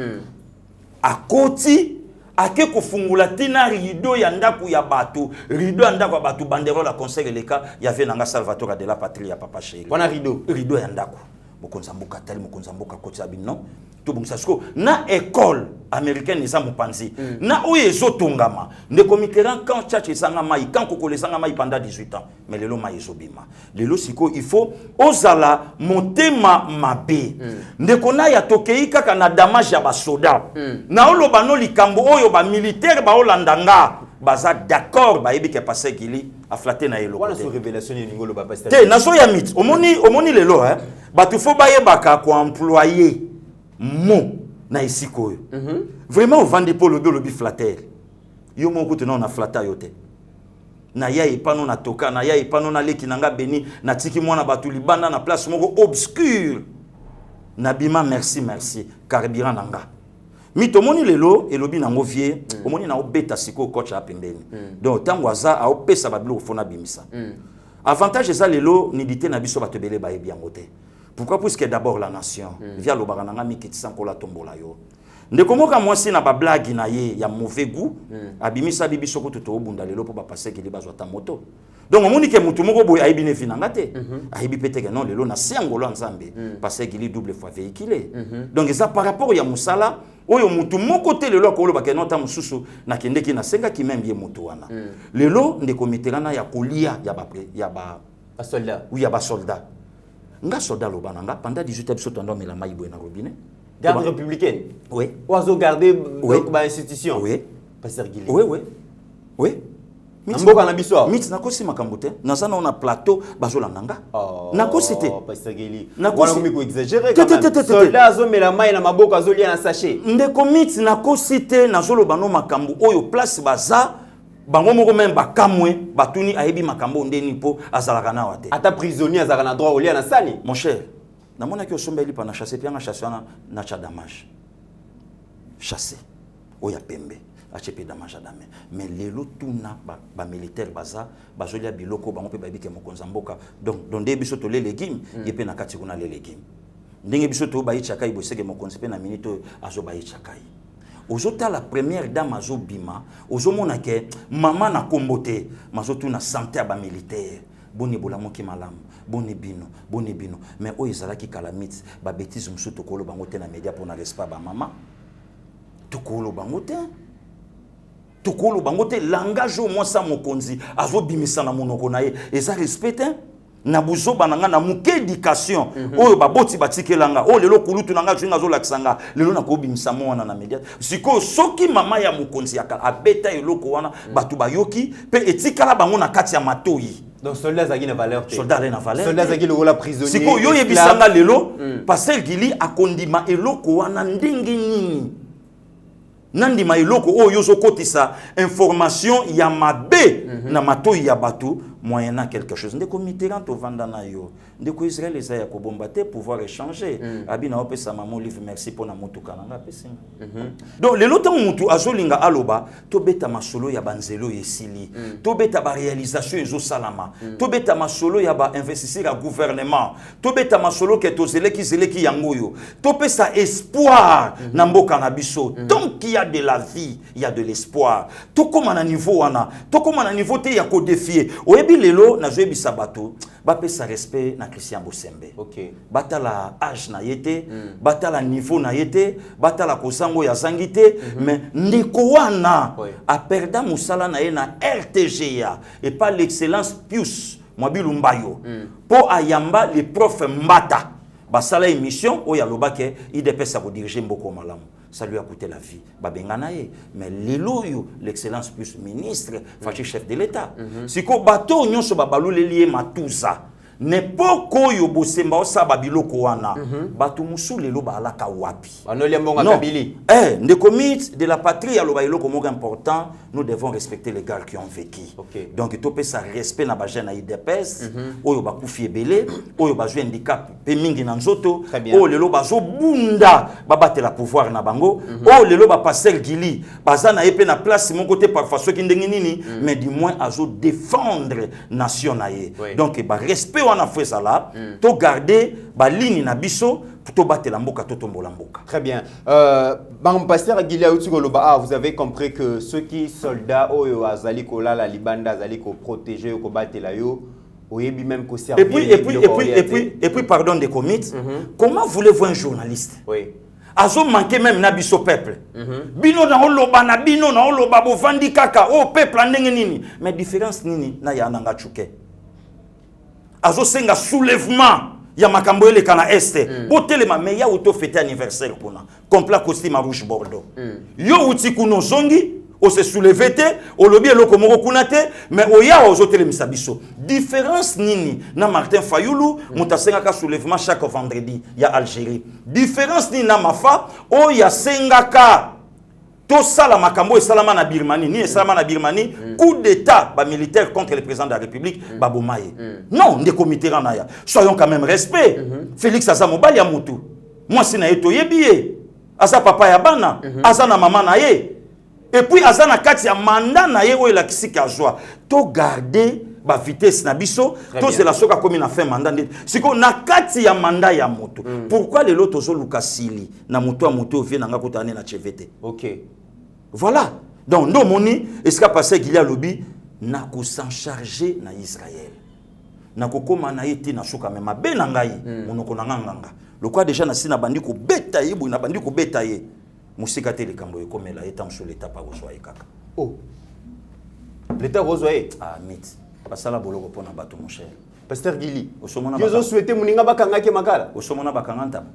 akoti ake kufungula tina rideau ya ndaku ya batu rideau ya ndaku ya batu banderole la conseil leka ya ve nanga Salvatore de la patrie ya papa chéri wana rideau ya ndaku mokonza mboka tali mokonza mboka kotsa bino to bungisa siko na école américaine eza mopanzi na oyo ezotongama nde comitéran quand chache esanga mai quand kokole esanga mai pendant 18 ans mais lelo mai ezobima lelo siko il faut ozala motema mabe nde kona ya tokei kaka na damage ya basoda na oloba no likambo oyo ba militaire ba olandanga baza d'accord ba yebi ke Pasteur Guili a flatté na elo wana so révélation ni ngolo ba Pasteur te na so ya mythe omoni lelo batu fo ba yebaka ko employer mo na isiko vraiment au vendre pour le lobby flatter yo moko te na flatter yo te na ya ipano na toka na ya ipano na leki nanga beni na tiki mwana batu libanda na place moko obscure na bima merci carburant nanga mito moni lelo elobi nango vie omoni na obeta siko coach a pembeni donc tango aza a opesa babilo fona bimisa avantage eza lelo nidité na biso batebele ba yebi yango te. Pourquoi? Puisque d'abord la nation via le barananga mikitisa kola tombola yo ndekomoka mwasi na ba blague na ye ya mauvais goût abimisa bibi soko toto obunda lelo po ba passer ke libazwa ta moto donc omoni ke mutu moko boy ayibi ne finanga te ayibi peteke non lelo na siangolo nzambe passer ke li double fois véhiculé donc ça par rapport ya musala oyo mutu moko te lelo akoloba ke nota mususu na kendeki na senga ki même ye mutu wana lelo ndeko Mitterrand ya kolia ya ba soldat oui ya ba soldat nga soldat lo bananga pendant 18 ans biso tondo mela mai boye na robinet garde républicaine oui oiseau garder oui ba institution oui pasteur Guili oui mboka na biso mit nakosi makambo te nazana on a plateau bazolanda nga nakosi te pasteur Guili nakosi ko exagérer quand même soldat azo mela mai na maboko azo lia na sachet ndeko mit nakosi te nazoloba no makambo oyo place baza bango moko même bakamwe batuni ayebi makambo ndeni po azalaka na wate ata prisonnier azalaka na droit olia na sani mon cher namona ki osombeli pa na chasser pianga chasser na cha damage chasser oya pembe achepe damage adame mais lelo tuna ba militaire baza bazolia biloko bango pe babike mokonza mboka donc donde biso to les légumes yepe na kati kuna les légumes ndenge biso to ba ichaka iboseke mokonzi pe na minute azo ba ichaka ozota la première dame azo bima ozomona ke mama na kombote mazo tuna santé ba militaire boni bolamo ki malamu boni bino mais o ezalaki calamite ba bêtise musu to kolo bango te na média pour na respect ba mama to kolo bango te tokolo bango te langage au moins ça mokonzi azo bimisa na monoko na ye eza respect na buzo bananga na muke éducation oyo baboti batikelanga o lelo kulutu nanga zwinga zo laksanga lelo na ko bimisa mwana na media siko soki mama ya mokonzi ya abeta eloko wana batu bayoki pe etikala bango na kati ya matoyi donc soldat zaki na valeur te soldat na valeur soldat zaki le la prisonnier siko yo yebisanga lelo passer Guili akondima eloko wana ndenge nini nandima eloko oyo zo kotisa information ya mabe na matoyi ya batu moyennant quelque chose ndeko Mitterrand to vanda na yo ndeko Israël eza ya kobomba te pouvoir échanger abina opesa mamo livre merci pour na moto kananga pesi donc le lota mutu azolinga aloba to beta masolo ya banzelo yesili to beta ba réalisation ezo salama to beta masolo ya ba investisseur ya gouvernement to beta masolo ke to zeleki yangoyo to pesa espoir na mboka na biso donc il y a de la vie il y a de l'espoir to koma na niveau wana to koma na niveau te ya ko défier oyebi lelo na zoyebi sabato ba pesa respect na Christian Bosembe batala âge na yete batala niveau na yete batala kosango ya zangite mais ndeko wana a perda musala na ye na RTGA et pas l'excellence Pius Mwabilu Mbayo po ayamba les profs mbata basala émission oya lobake IDPS ko diriger mboko malamu ça lui a coûté la vie babenganaye mais leloyo l'excellence plus ministre fachi chef de l'état siko bato nyonso babaluleli matuza n'époque oyo Bosemba osaba biloko wana bato musu lelo balaka wapi anolia mbonga kabili ndeko mit de la patrie aloba eloko moko important nous devons respecter les gars qui ont vécu donc to pesa respect na ba jeune na IDPS oyo bakufi ebele oyo bazwe handicap pe mingi na nzoto oyo lelo bazo bunda babatela pouvoir na bango oyo lelo ba passer Guili bazana epe na place mon côté parfois ceux qui ndengi nini mais du moins azo défendre nation na ye donc ba respect wana fait ça là to garder ba ligne na biso to batela mboka to tombola mboka. Très bien. Pasteur Guili Aoutikoloba, vous avez compris que ceux qui soldats oyo azali kola la libanda azali ko protéger ko batela yo oyebi même ko servir. Et puis pardon de commit. Comment voulez-vous un journaliste? Azo manqué même na biso peuple. Bino na oloba na bino na oloba bo vandi kaka o peuple ndenge nini. Mais différence nini na ya nanga chuke. Azo senga soulèvement ya makambo ele kana este botelema me ya auto fêter anniversaire kuna complet costume rouge bordeaux yo uti kuno zongi o se soulever te o lobi eloko moko kuna te mais o ya ozo telemisa biso différence nini na Martin Fayulu mutasenga ka soulèvement chaque vendredi ya Algérie différence nini na Mafa o ya senga ka to sala makambo esalama na Birmanie ni esalama na Birmanie coup d'état ba militaire contre le président de la République babomaye non ndeko Mitterrand na ya soyons quand même respect Félix aza mobali ya mutu moi sina eto yebiye aza papa ya bana aza na mama na ye et puis aza na kati ya mandat na ye oyo la kisika joie to garder ba vitesse na biso to c'est la soka comme na fin mandat siko na kati ya mandat ya moto pourquoi les lotos zo lukasili na moto a moto vient nga kotane na chevete voilà donc no moni est-ce qu'a passé Guili Alobi na ko s'en charger na Israël na ko koma na été na soka même benangai monoko na nganga le quoi déjà na sina bandi ko beta ye bu na bandi ko beta ye musika te likambo ekomela etam sur l'état pa kozwa ekaka. Oh. L'état rosoye. Ah mythe. Basala boloko pona bato mon cher. Pasteur Gili. Osomona Yo zo souhaité muninga bakanga ke makala. Osomona bakanga ntama.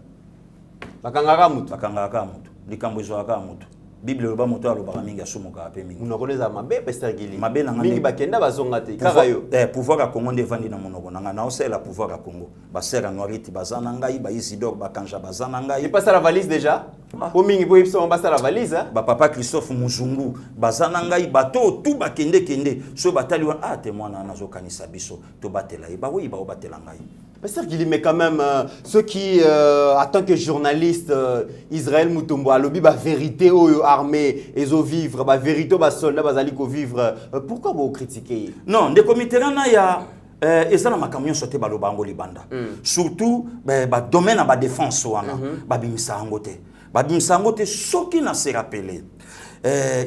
Bakanga mutu. Bakanga ka mutu. Likambo ezwa ka mutu. Bible loba moto alobaka mingi asomoka ape mingi. Munakoleza mabe Pasteur Gili. Mabe na mingi bakenda bazonga te. Kaka yo. Pouvoir à Congo ndevandi na monoko nanga na osela pouvoir à Congo. Ba sera noiriti bazana ngai ba Isidore bakanja bazana ngai. Il passe à la valise déjà. Au mingi bo ipso on passe à la valise hein. Ba papa Christophe Muzungu bazana ngai bato tout bakende kende so batali wa témoin na nazo kanisa biso to batela ba oui ba batela ngai. Pasteur Gili, mais quand même, ceux qui, en tant que journaliste, Israël Mutombo, a lobby, vérité aux armées, et aux vivre, vérité aux soldats, aux vivre, pourquoi vous critiquez? Non, des comités, il y a ezala makamyo sote balobango libanda. Surtout, domaine à la défense, babimisa angote. Babimisa angote, ce qui n'a se rappelé.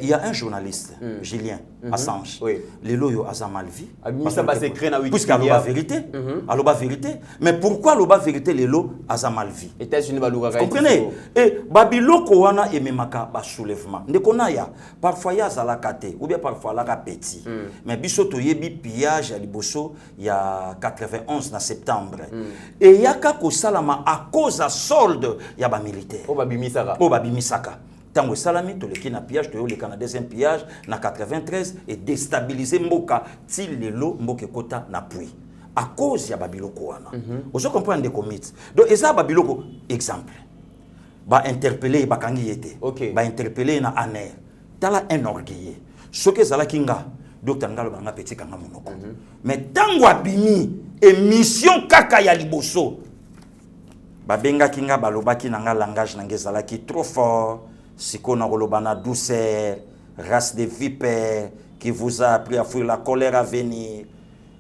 Il y a un journaliste, Julien Assange. Oui. Les loyaux a mal vu. Puisqu'il a la vérité. La vérité. Mais pourquoi la vérité les lots a mal vu? Vous comprenez? Et Babiloko wana et memaka ba soulèvement. Ndekonaya parfois ya za la kate ou bien parfois la petit. Mais bisoto yebi pillage à Liboso il y a 91 en septembre. Et il y a kako salama à cause à solde ya ba militaire. O babimisaka. O babimisaka. Tango salami to leki na pillage to le deuxième pillage na 93 et déstabiliser mboka ti lelo mboke kota na pui à cause ya babiloko wana. Vous comprenez des comités. Donc eza babiloko exemple. Ba interpeller ba kangi yete. Ba interpeller na aner. Tala un orgueil. Ce que zala kinga docteur ngalo banga petit kanga monoko. Mais tango abimi émission kaka ya liboso. Ba benga kinga balobaki nanga langage nanga zalaki trop fort. Sikona Rolobana douceur, race de vipères qui vous a appris à fuir la colère à venir.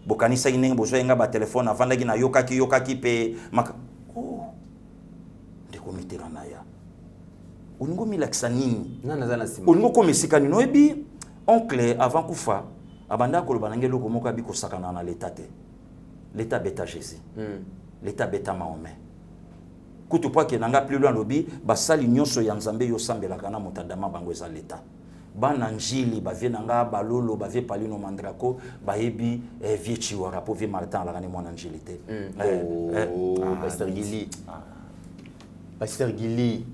Bokanisa ineng besoin nga ba téléphone avant d'agi na yokaki pe maka. Oh. De comité ranaya. Uningo milaksa nini? Nana zana sima. Uningo komesika nino ebi oncle avant kufa abanda kolobana ngelo komoka bi kosakana na l'état te. L'état beta Jésus. L'état beta Mahomet. Kutu pa ke nanga plus loin lobby basali nyonso ya nzambe yo sambelaka na motadama bango eza leta bana njili bavie nanga balolo bavie palino mandrako bayebi vie chiwara po vie martin la ngani mwana njili te Pasteur Gili Pasteur Gili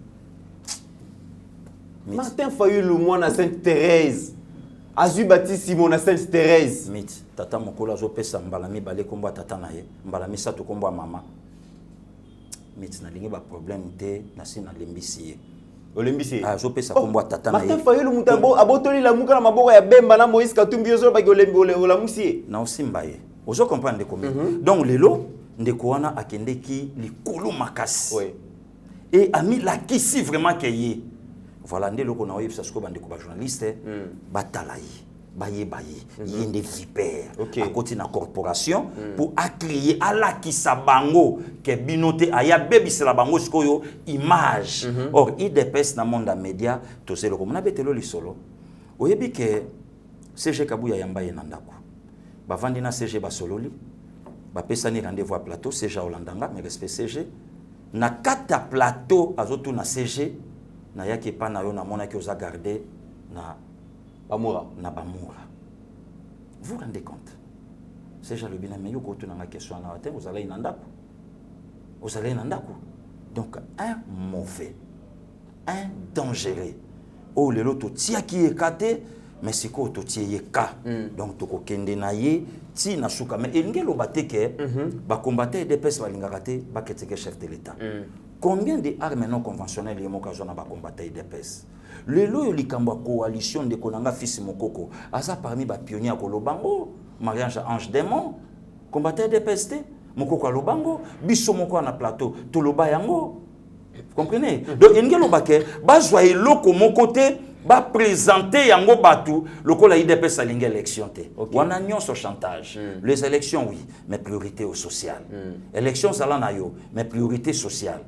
Martin Fayulu mwana Sainte Thérèse Azu Baptiste Simon na Sainte Thérèse mit tata mokola zo pesa mbalami bale kombo tata na ye mbalami sato kombo mama. Maintenant, il y a un problème de la lembisi. Olembisi. Ah, je peux ça comme tata na. Martin Fayulu mutambo abotoli la muka na maboko ya Bemba na Moïse Katumbi yozo ba la musie. Na osimbaye. Ozo comprendre comment. Donc lelo ndeko wana akendeki likolo makasi. Oui. Et a mis la kisi vraiment keye. Voilà ndelo ko na oyi parce que bandeko ba journaliste batalai. Baye yende vipère à côté de la corporation pour accueillir à la qui sabango que binote aya baby c'est la bango skoyo image or IDPS na monde média to c'est le comme na betelo li solo oyebi que CG Kabuya yamba yenandako ba vandi na CG ba sololi ba pesani rendez-vous à plateau CG Olandanga mais respect CG na kata plateau azotu na CG na yaki pa na yo na mona ki oza garder na Bamura. Na Bamura. Vous vous rendez compte? C'est déjà le bien, mais vous avez une question à la tête, vous allez y aller. Vous allez y aller. Donc, un mauvais, un dangereux. Oh, le lot, tu as qui est caté, mais c'est quoi tu es cas. Donc, tu as kende na ye, ti na souka. Mais il y a le baté que, ba combattre des pèses valingaraté, ba keteke chef de l'État. Combien d'armes non conventionnelles y a occasion à combattre des pèses? Le loyo likamba coalition de Konanga fils Mokoko, asa parmi ba pionniers à Kolobango, mariage ange démon, combattre des pestes, Mokoko à Lobango, biso moko na plateau, Toloba yango. Vous comprenez? Donc ingelo bake, ba joye loko mon côté, ba présenter yango batu, loko la IDPS a lingue élection te. Wana nyonso chantage. Les élections oui, mais priorité au social. Élections salana yo, mais priorité sociale.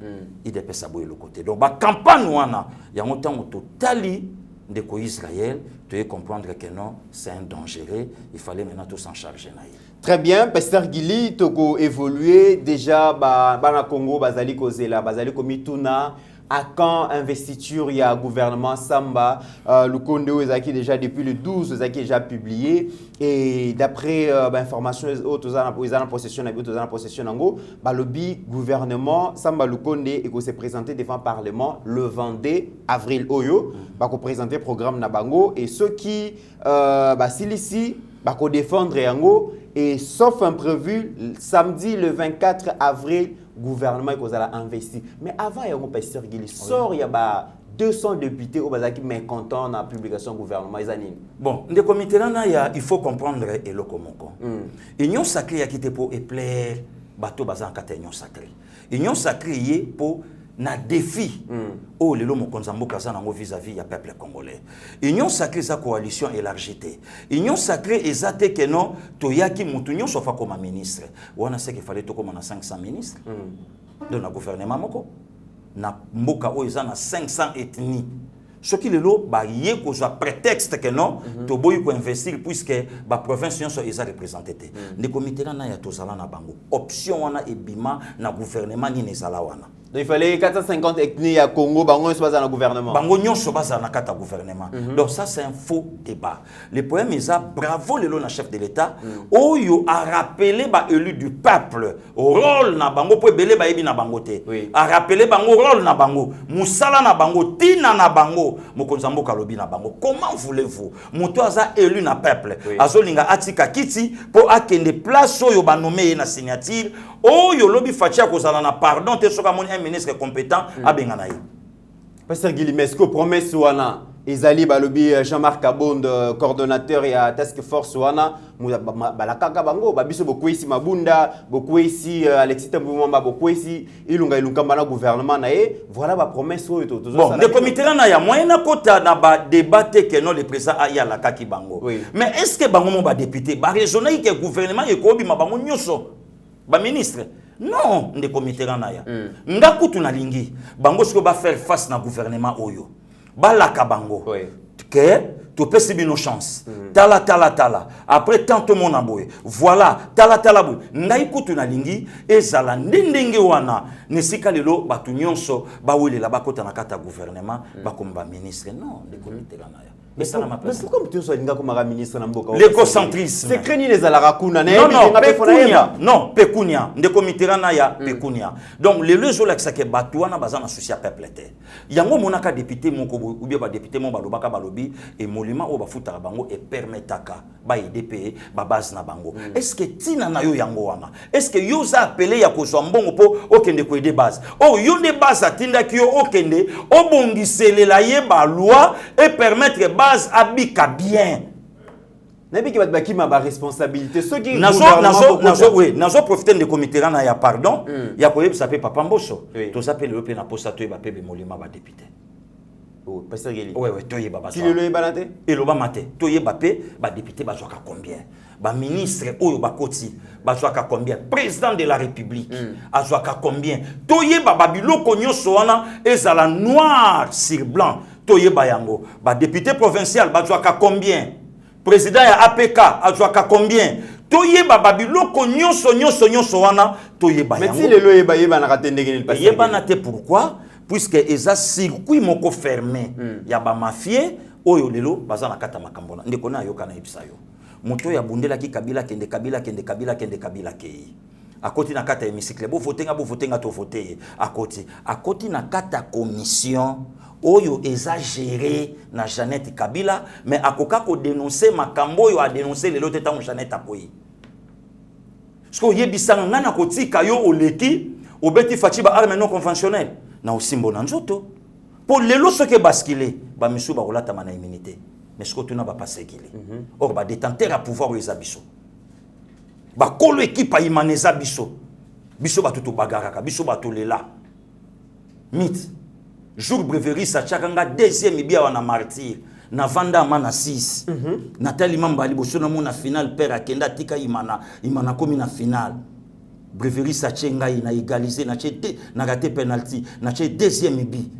IDPS a boye le côté. Donc ba campagne wana, yango tango totali de ko Israël, tu veux comprendre que non, c'est un dangereux, il fallait maintenant tout s'en charger na. Très bien, Pasteur Gili, Togo évolué déjà na Congo, bazali kozela, bazali komituna à quand investiture il y a gouvernement Samba Lukondo Ezaki déjà depuis le 12 Ezaki déjà publié et d'après information autres en possession nango balobi gouvernement Samba Lukonde et que se présenter devant le parlement le 22 avril oyo ba ko présenter programme na bango et ceux qui silisi ba ko défendre yango et sauf imprévu samedi le 24 avril gouvernement est investi. Mais avant, il y a un pasteur qui sort, il y a 200 députés au Bazaki mécontents dans la publication gouvernement. Bon, le comité là, il faut comprendre et le comoko. Union sacrée qui était pour éclairer bateau bazan kata union sacrée. Union sacrée pour na défi oh lelo mokonzambo kaza nango vis-à-vis ya peuple congolais. Union sacrée sa coalition élargie. Union sacrée ezate que non toyaki mutu union sofa comme ministre. Wana c'est qu'il fallait to comme na 500 ministres. Dans le gouvernement moko na mboka o ezana 500 ethnies. Ce qui est là, il y a un prétexte que non, tu dois investir puisque la province est représentée. Les comités là, il y a tout ça là, option wana et bima na gouvernement ni nezala wana. Donc il fallait 450 ethnies à Congo, bango se base dans le gouvernement. Bango nyon se base dans le gouvernement. Donc ça c'est un faux débat. Le problème est ça, bravo le chef de l'État, oyo a rappelé ba élu du peuple au rôle na bango pour belé ba ebi na bango te. A rappelé bango rôle na bango, musala na bango, tina na bango, mokonzambo kalobi na bango. Comment voulez-vous? Muto aza élu na peuple. Azolinga atika kiti pour akende place oyo ba nommé na signature. Oyo lobi fatia kozala na pardon te soka moni un ministre compétent a bengana ye. Pasteur Guilimesco promesse wana ezali balobi Jean-Marc Kabond coordonnateur ya task force wana balakaka bango babiso bokwesi mabunda bokwesi Alexis Tambumamba bokwesi ilunga mbana gouvernement na ye voilà ba promesse oyo to bon le comité na ya moyen kota na ba débattre que non le président aya la kaki bango mais est-ce que bango mo ba député ba raisonner que gouvernement ekobi mabango nyoso ba ministre non nde comité na ya ngakutu na lingi bango siko ba faire face na gouvernement oyo balaka bango que tu peux subir nos chances tala après tant tout mon aboye voilà tala boy ngaikutu na lingi ezala ndenge wana nesika lelo batu nyonso ba welela bakota na kata gouvernement bakomba ministre non nde comité na ya. Mais pourquoi tu sois comme ministre Namboka? L'écocentrisme. C'est craigné les alarakuna. Non, Pekunia. Nde comité na ya Pekunia. Donc les deux là que batouana bazana souci à peuple té. Yango monaka député moko ou bien ba député mon balobaka balobi et molima o ba futa bango et permetaka ba IDP ba base na bango. Est-ce que tina na yo yango wana? Est-ce que yo za appelé ya kozwa mbongo po okende ko aider base? Oh yo ne base atinda ki yo okende obongiselela ye ba loi et permettre habika bien. Nabi ki batbaki ma responsabilité ceux qui nazo profiter de comité na ya pardon ya ko yebisa pe papa Mboso to s'appelle le na posta to ba pe be molima ba député oh pasteur Geli ouais to yeba ba ti le yeba te et lo ba maté to yeba pe ba député ba zoka combien ba ministre oyo ba koti ba zoka combien président de la république a zoka combien to yeba ba biloko nyoso wana ezala noir sur blanc. Toyeba yango ba député provincial ba zoaka combien président ya APK a zoaka combien toyeba babiloko nyonso wana toyeba yango mais si le yeba na katendeke ni passé yeba na te pourquoi puisque eza circuit moko fermé ya ba mafie oyo lelo bazana kata makambona ndeko na yoka na ibisa yo moto ya bundela ki kabila kende kabila kei akoti na kata hémicycle bo votenga to voter akoti na kata commission oyo exagéré na Jeannette Kabila mais akoka ko dénoncer makambo yo a dénoncer le lote tango Jeannette akoyi sko yebisanga ngana kotika yo oleki obeti fachiba arme non conventionnelle na osimbo na nzoto pour lelo soke basculer ba misu ba kolata mana immunité mais sko tuna ba passekile or ba détenteur à pouvoir les abisso ba kolo équipe a imaneza biso ba tuto bagaraka biso ba tolela mythe jour breverie sa chakanga deuxième bia wana martyr na vanda mana 6 Nathalie Mambali boso na mona finale père akenda tika imana komi na finale breverie sa chenga ina égaliser na chete na raté penalty na chete deuxième bi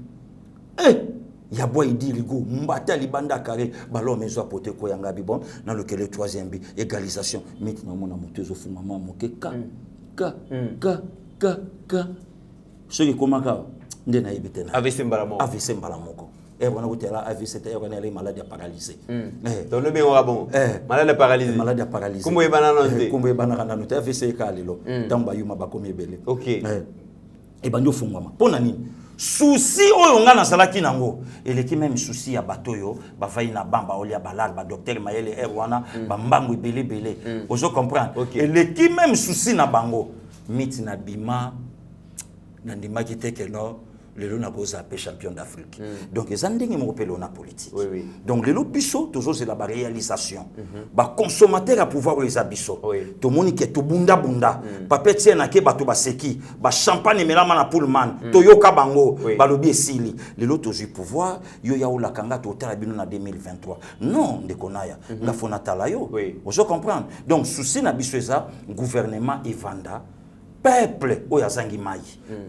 ya boy dirigo mbata libanda carré ballon mezo apote ko yanga bi bon na lequel troisième bi égalisation maintenant mona motezo fu maman moke ka ce qui komaka nde na yebitena AVC Mbalamoko AVC Mbalamoko on a goûté là AVC on est malade paralysé donc le bien on bon malade paralysé kumbo ebana nonte kumbo ebana kana note AVC kalelo tamba yuma bakomi ebele OK et bandio fungwama pona nini souci oyo nga nazalaki nango eleki même souci ya bato yo bavai na bamba olia balal ba docteur Mayele wana bambangu ebele ozo comprendre eleki même souci na bango miti na bima na ndimaki teke no lelo na koza pe champion d'Afrique donc les andingi mo pelo na politique donc lelo biso toujours c'est la réalisation ba consommateur à pouvoir les abisso to moni ke to bunda papa tiena ke bato ba seki ba champagne melama na pullman to yoka bango ba lobi esili lelo to ju pouvoir yo ya ola kanga to tala bino na 2023 non de konaya nga fona tala yo ozo comprendre donc souci na biso eza gouvernement evanda peuple oyazangi mai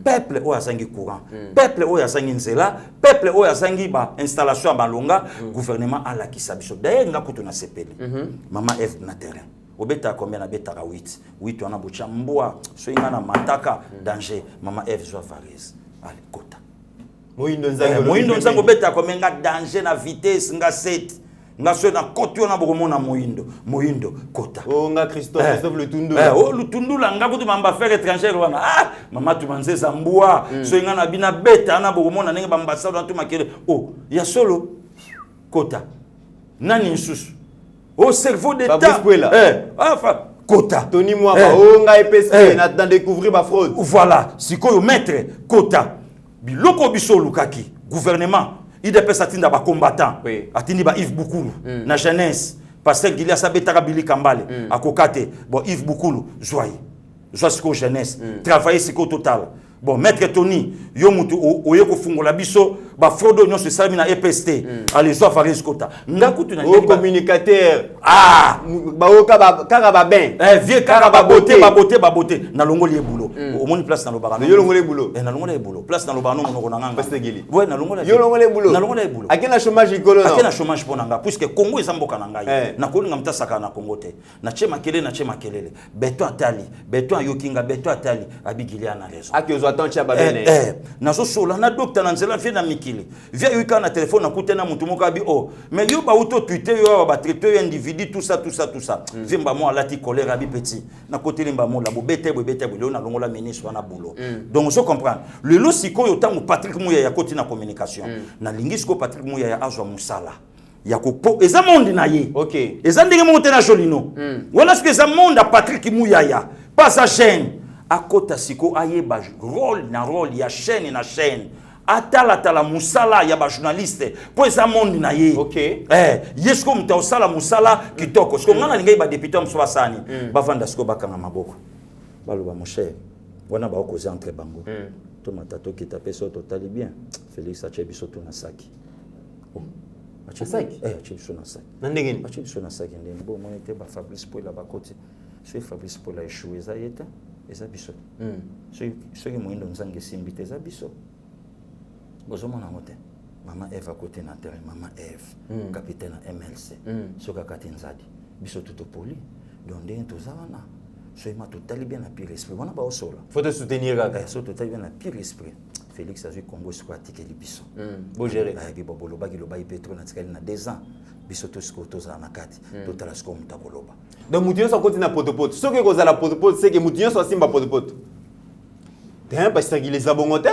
peuple oyazangi courant peuple oyazangi nzela peuple oyazangi ba installation ya balonga gouvernement ala kisabiso d'ailleurs nga kutu na sepeli mama F na terrain obeta combien na beta 8 wana bucha mbwa so inga na mataka danger mama F zo Varese allez kota moindo nzango beta combien nga danger na vitesse nga 7 nga so na koti ona bokomona moindo kota nga Christophe Lutundu Lutundu la nga kutu mamba faire étranger wana mama tu manze zambua so inga na bina beta na bokomona ndenge bambasado na tu makele ya solo kota nani nsusu cerveau d'état kota Tony Mwamba nga EPSP na découvrir ba fraude voilà sikoyo maître kota biloko biso lukaki gouvernement IDPS atinda ba combattant atindi ba Yves Bukulu na jeunesse pasteur Gilia Sabetaka Bili Kambale akokate bon Yves Bukulu joie siko jeunesse travailler siko total bon maître Tony yo mutu oye ko fungola biso ba fraude nyonso salami na EPST allez zo Faris kota ngakutu na communicateur baoka kaka ba ben vieux kaka ba beauté na longoli e boulot au moins place na lobaka yo longoli boulot na longoli e boulot place na lobaka no na nganga pasteur Gili ouais na longoli yo longoli boulot na longoli e boulot akena chômage ikolo non akena chômage pona nga puisque Congo ezamboka na ngai na kolinga mtasaka na Congo te na chema kelele beto yokinga beto atali abigilia na raison akiozo atantia ba bene nazo sola na docteur na nzela vient na mikili via yuka na téléphone na kutena mutu moko abi mais yo ba auto Twitter yo ba traiter individu tout ça vimba mo alati colère abi petit na côté limba mo la bobete le na longola ministre na boulot donc je comprends le lo sikoyo tango Patrick Mouya ya côté na communication na lingisiko Patrick Mouya ya azwa musala ya ko eza monde na ye OK eza ndenge mo tena jolino voilà ce que eza monde à Patrick Mouya ya pas sa chaîne akota siko ayeba rôle ya chaîne na chaîne atala musala ya ba journaliste po eza monde na ye yesko mta osala musala kitoko sko ngana lingai ba député mso basani bavanda sko bakanga maboko baloba mon cher wana ba okoze entre bango to matato kita peso totali bien Félix Achebiso to na saki Achesaki Achebiso na saki nandengeni Achebiso na saki ndeni bo monete ba Fabrice Poila ba koti so Fabrice Poila échoué eza yeta eza biso so moindo nzange simbite eza biso bozomona ngote mama Eve à côté na terrain mama Eve capitaine à MLC soka katinzadi biso tout poli donc ndenge tozawana so ima totali bien na pire esprit wana ba osola faut te soutenir so totali bien na pire esprit Félix azui Congo squatique libiso bo gérer bi boboloba ki loba petro na tikali na 2 ans biso to sko toza na kati totala sko mutakoloba donc mutu nyonso akoti na potopoto soki kozala potopoto c'est que mutu nyonso asimba potopoto te pasteur Gili zabongo te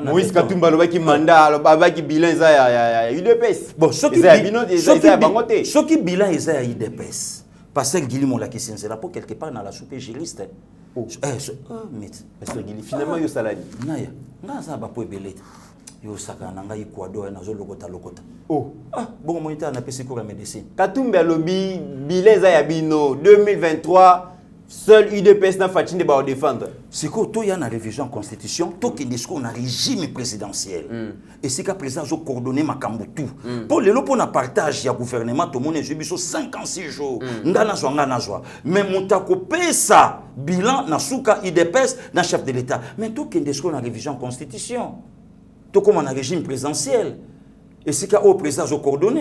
Moïse Katumba lobaki mandat alobaki bilan eza ya UDPS bon soki bilan eza ya UDPS pasteur Gili molaki senzela pour quelque part na la soupe giliste mais pasteur Gili finalement yo salani naya ngaza ba po ebelete yo saka na ngai Ecuador na zo lokota bon monita na pesi ko médecine Katumba lobi bilan eza ya bino 2023 seul UDPS n'a fatine de défendre. C'est que tout y a une révision constitution, tout qui est un régime présidentiel. Et c'est qu'à présent, je coordonne ma Kambutu. Pour les lopes, on a partage, il y a gouvernement, tout le monde est jubilé 56 jours. Mais mon takopé ça, bilan, na souka UDPS, na chef de l'État. Mais tout qui est une révision constitution, tout comme un régime présidentiel. Et c'est qu'à au président, je coordonne.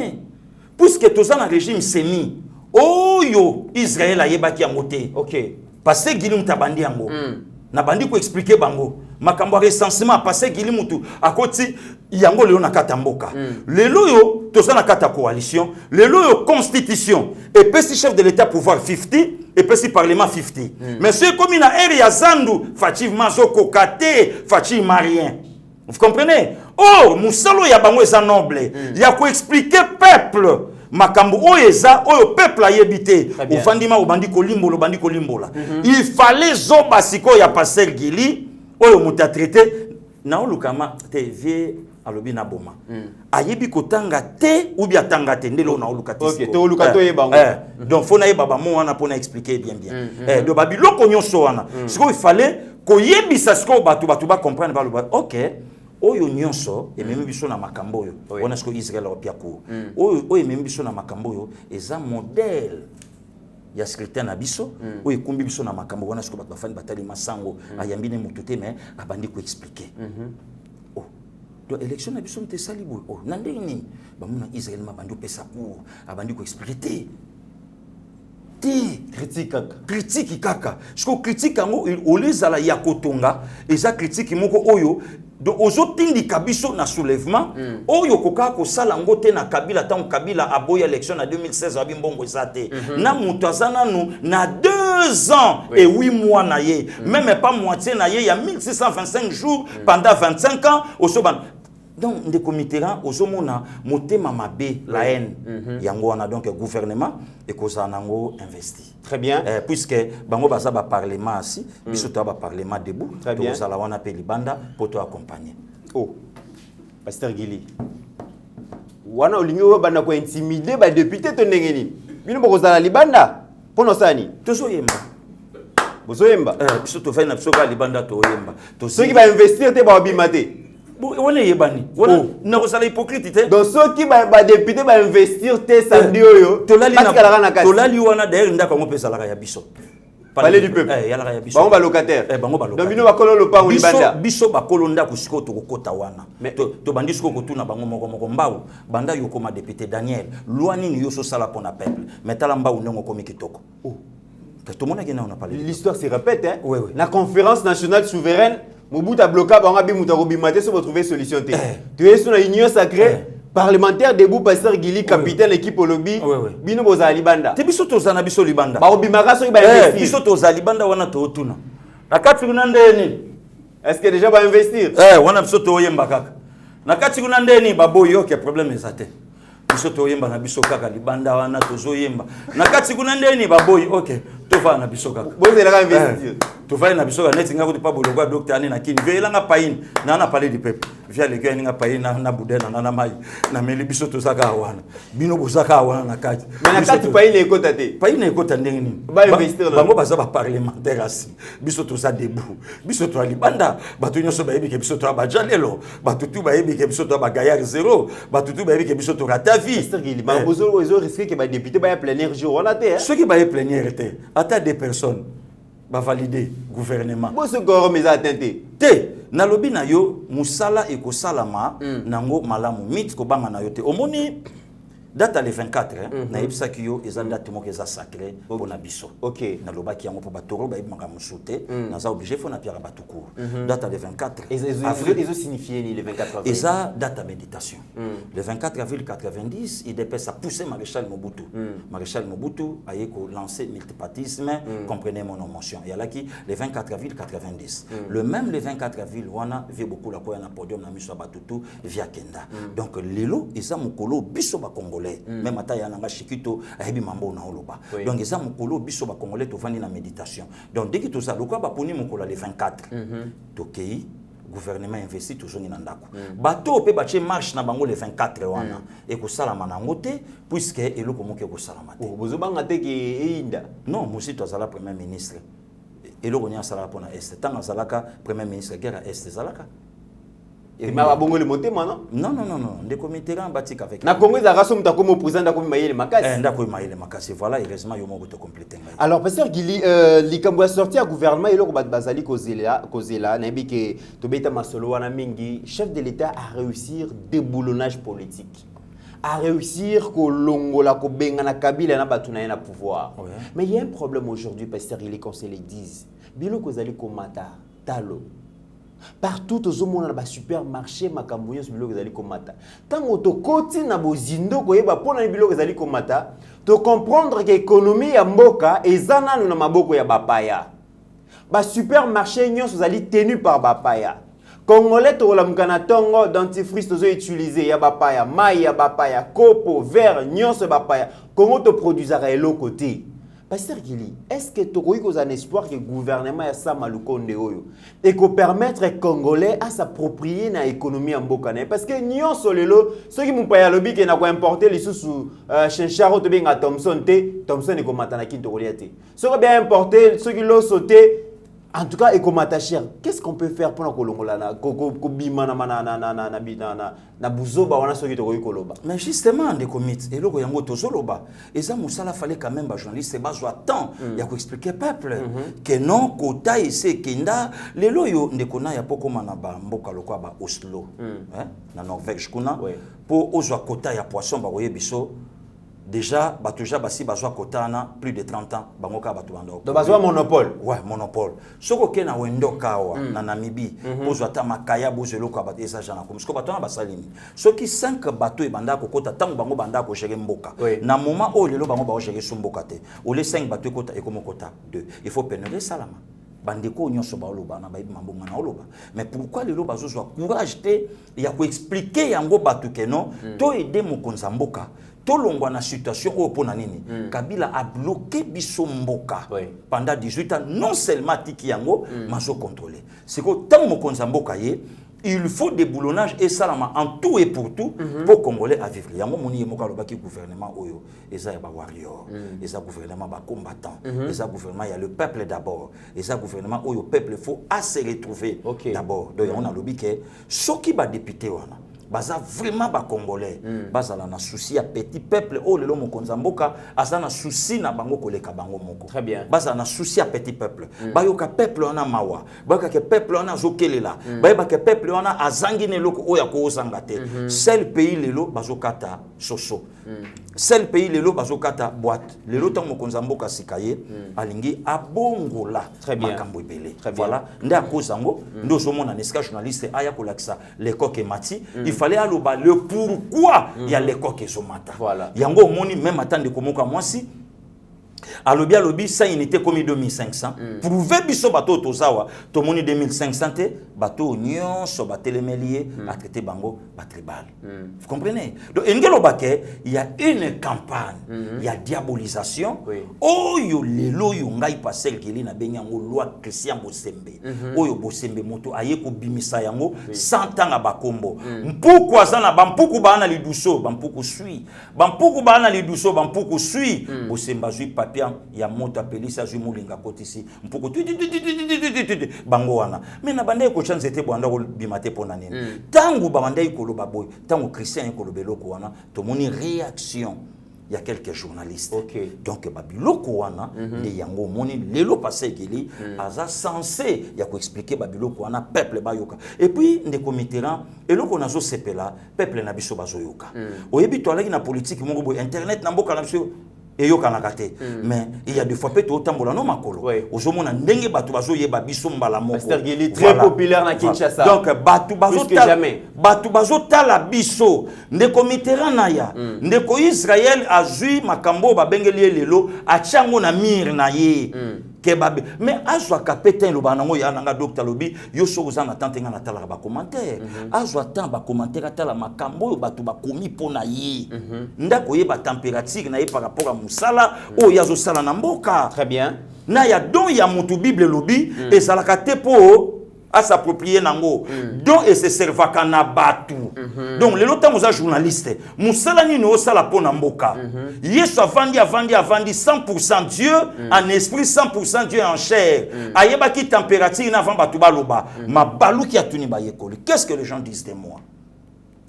Puisque tout ça, un régime semi. Oh yo Israël a yebaki yango te. OK. Parce que Guillaume tabandi yango. Na bandi ko expliquer bango. makambo recensement passé Gili Mutu akoti yango lelo na kata mboka lelo yo toza na kata coalition lelo yo constitution et pesi chef de l'état pouvoir 50 et pesi parlement 50 mais c'est comme na ère ya zandu fachi mazoko kate fachi marien. Vous comprenez? Or musalo ya bango eza noble ya ko expliquer peuple makambo oyeza oyo peuple ayebité ofandima obandi kolimbola obandi kolimbola il fallait zoba siko ya passer Gili oyo muta traité na olukama te vie alobi na boma ayebi kotanga te ou bien tanga te ndelo na oluka te OK to oluka to yeba donc faut na yeba ba mo wana pour na expliquer bien de babilo ko nyonso wana siko il fallait ko yebisa siko batu ba comprendre ba loba OK oyo nyonso ememi biso na makambo oyo wana siko Israël opia ko oyo ememi biso na makambo oyo eza modèle ya secrétaire na biso oyo ekumbi biso na makambo wana siko bafani batali masango ayambine mutute mais abandi ko expliquer oh donc élection na biso mte salibo oh nandeli nini bamuna Israël mabandi pesa pour abandi ko expliquer critique kaka siko critique ngo olezala ya kotonga eza critique moko oyo donc ozotindika biso na soulèvement oyo koka ko sala ngo te na Kabila tant Kabila aboya élection na 2016 abi mbongo ezate na mutu azana nu na 2 ans et 8 mois na ye même pas moitié na ye ya 1625 jours pendant 25 ans au soban. Donc des comités ozomona motema mabe la haine yango wana donc gouvernement et koza nango investi très bien puisque bango baza ba parlement asi biso to ba parlement debout to za la wana pe libanda pour to accompagner oh pasteur Gili wana olingo bana ko intimider ba député to ndenge nini bino boko za libanda pono sani tozo yemba bozo yemba biso to faina biso ka libanda to yemba to ceux qui va investir te ba bimate on est yebani on na ko sala hypocrite te donc ceux qui ba député ba investir te samedi oyo to lali wana d'ailleurs ndaka ngo pesa la ya biso palais du peuple ya la ya biso bango ba locataire bango ba locataire donc bino ba kolo lo pa libanda biso ba kolo ndako siko to kokota wana to bandi siko ko tuna bango moko mbawu banda yo koma député Daniel loi nini yo so sala pona peuple metala mbawu ndongo komi kitoko tout le monde a parlé. L'histoire se répète hein. Oui. La conférence nationale souveraine Mobutu a bloqué bango bi mutarobi maté so trouver solution té. Tu es sur la union sacrée parlementaire debout pasteur Gili capitaine l'équipe au lobby bino boza libanda. Te biso to zana biso libanda. Ba obimaka so ba investir. Biso to za libanda wana to tuna. Na kati kuna ndeni. Est-ce que déjà ba investir? Wana biso to yemba kaka. Na kati kuna ndeni baboyo ke problème ezate. Biso to yemba na biso kaka libanda wana tozo yemba. Na kati kuna ndeni baboyi OK. To va na biso kaka. Bozo la investir. To va na biso ka net nga ko pa bologwa docteur ani na kini. Vela nga pain na na parler du peuple. Via le gars nga pain na budena na mai. Na meli biso to saka wana. Bino bozaka wana na kati. Mais na kati pain ekota te. Pain ekota ndenge nini? Ba investir na. Bango baza ba parlementaire asi. Biso to sa debout. Biso to libanda. Batu nyoso ba yebi ke biso to ba jalelo. Batu tu ba yebi ke biso to ba gaillard zéro. Batu tu ba yebi ke biso to rata vie. Pasteur Gili, ba bozo ozo risque que ba député ba plénière jour on a té. Ceux qui ba plénière té. Ata des personnes ba valider gouvernement. Bozo goro mes attenté. Té na lobi na yo musala e ko salama nango malamu mit ko banga na yo té. Omoni date le 24 na yebisa ki yo eza date moko eza sacré pour na biso. OK. Na lobaki yango po batoro ba yebanga musote na za obligé fo na pierre batuko. Date le 24 avril ils ont signifié le 24 avril. Eza date à méditation. Le 24 avril 90 il dépêche à pousser Maréchal Mobutu. Maréchal Mobutu a lancé multipartisme, comprenez mon émotion. Et là qui le 24 avril 90. Le même le 24 avril wana vient beaucoup la koya na podium na miso batutu via Kenda. Donc lelo eza mukolo biso ba Congolais. Même ata ya nanga shikito ayebi mambo na oloba. Donc eza mukolo biso ba Congolais to vandi na méditation. Donc dès que tout ça lokwa ba poni mukolo le 24. Tokei gouvernement investi toujours ni ndako. Bato pe bache marche na bango le 24 wana et ko salama na ngote puisque eloko moke ko salama te. Bozo banga te ke einda. Non, musi to zala premier ministre. Eloko nya sala pona est. Tanga zalaka premier ministre guerre est zalaka. Et ma bongo le monter maintenant. Non, des comités en batik avec. Na Congo za raso mta comme président da comme mayele makasi. Ndako mayele makasi. Voilà, heureusement yo mo to compléter. Alors pasteur Gili likambo ya sorti ya gouvernement eloko bat bazali kozela na bi ke to beta masolo wana mingi chef de l'état a réussir déboulonnage politique. A réussir ko longola ko benga na Kabila na batuna na pouvoir. Mais il y a un problème aujourd'hui pasteur Gili qu'on se le dise. Bilo kozali komata talo Partout aux monde na supermarché makambo nyonso biloko ezali komata. Tango to koti na bozindo koyeba pona biloko ezali komata, to comprendre que économie ya mboka ezana na maboko ya bapaya. Ba supermarché nyonso ezali tenu par bapaya. Congolais to la mukana tongo dentifrice tozo utiliser ya bapaya, mai ya bapaya, kopo, verre nyonso bapaya. Comment to produisera eloko te? Pasteur Gili, est-ce que tu as un espoir que le gouvernement a ça malukonde oyo et que permettre aux Congolais à s'approprier na économie en bokane parce que nyon solelo ceux qui m'ont payé lobby qui n'a pas importé les sous chez Charo to bien Thomson est comme matana kinto reliate. Ceux qui bien importé ceux qui l'ont sauté en tout cas, qu'est-ce qu'on peut faire pour mais justement, des comités, et là, il fallait quand même, les journalistes, temps, il y a expliquer au peuple que non, Kota et Sekenda, les loyaux, ne connaissent pas comment on a Oslo, na Norvège, pour Oslo Kota et poisson, déjà, Batouja Bassi Bazwa Kotana, plus de 30 ans, Bangoka Batouando. Donc, Bazwa monopole. Ouais, monopole. Soko Kena Wendo Kawa, na Namibie, Bozwata Makaya Bozelo Kabate, et ça, j'en ai comme ce que Batouana Basalini. Ce qui 5 bateaux et Banda Kota, tant Bango Banda ko gérer Mboka. Na moment où le Bango Bao gérer son Mbokate, ou les 5 bateaux Kota et comme Kota 2. Il faut pénétrer Salama. Bandeko nyonso ba oloba na ba mambonga na oloba. Mais pourquoi le loba zo courage te ya ko expliquer yango batu ke non to aider mokonza mboka. Tolongwa na situation au pona nini Kabila a bloqué biso mboka pendant 18 ans non seulement tiki yango maso contrôler c'est que tant mokonza mboka ye il faut des boulonnages et ça en tout et pour tout pour Congolais à vivre yango moni yemoka lobaki gouvernement oyo eza ya ba warrior eza gouvernement ba combattant eza gouvernement il y a le peuple d'abord eza gouvernement oyo peuple faut à se retrouver d'abord donc on a lobby que soki ba député wana baza vraiment ba congolais baza na souci à petit peuple oh lelo mokonza mboka aza na souci na bango koleka bango moko très bien baza na souci à petit peuple bayoka peuple wana mawa bayoka ke peuple wana zokelela bayeba ke peuple wana azangi ne loko oya ko ozanga te seul pays lelo bazokata soso seul pays lelo bazokata boîte lelo tant mokonza mboka sikaye alingi abongola makambo ebele voilà nda kozango ndo zomona neska journaliste aya kolakisa le coq et mati il fallait alloba le pourquoi il y a les coq et somata voilà yango moni même attendre komoka mwasi alobi ça unité comme 2500 prouver biso bateau tozawa to moni 2500 te bateau nyonso batelemelier a traité bango batribal vous comprenez donc engelo baké il y a une campagne il y a diabolisation oyo lelo yo ngai pasel kili na benyango loi Christian Bosembe oyo Bosembe moto aye ko bimisa yango 100 ans bakombo mpuku azana bampuku bana liduso bampuku sui bampuku bana liduso bampuku sui Bosemba zui papier ya moto apelisa zui mulinga kotisi mpuku bango wana mais na bande ko chance te bwanda ko bimate pona nini tangu bande ikoloba boy tangu Christian ikolobeloko wana to moni réaction il y a quelques journalistes donc babiloko wana ne yango moni lelo passé geli aza censé ya ko expliquer babiloko wana peuple bayoka et puis ndeko Mitterrand eloko nazo sepela peuple na biso bazoyoka oyebi to alaki na politique moko boy internet na mboka na biso et yo kanakate mais il y a des fois peut otambola no makolo ozomona ndenge batu bazoyeba biso mbala moko Pasteur Gili très populaire na Kinshasa donc batu bazotala biso ndeko Mitterrand na ya ndeko Israël azui makambo babengeli lelo achango na mir na ye kebabe mais azwa kapeten lo banango ya nanga docteur lobi yo so uzana tantenga na tala ba commentaire azwa tan ba commentaire tala makambo yo batu bakomi pona ye ndako yeba température na ye par rapport à musala o yazo sala na mboka très bien na ya don ya mutu bible lobi et salaka te po à s'approprier nango donc et se serva kana batu donc les lota moza journaliste musala ni no sala pona mboka yesu avandi 100% Dieu en esprit 100% Dieu en chair ayeba ki température na avant batu baloba ma balu ki atuni ba yekoli qu'est-ce que les gens disent de moi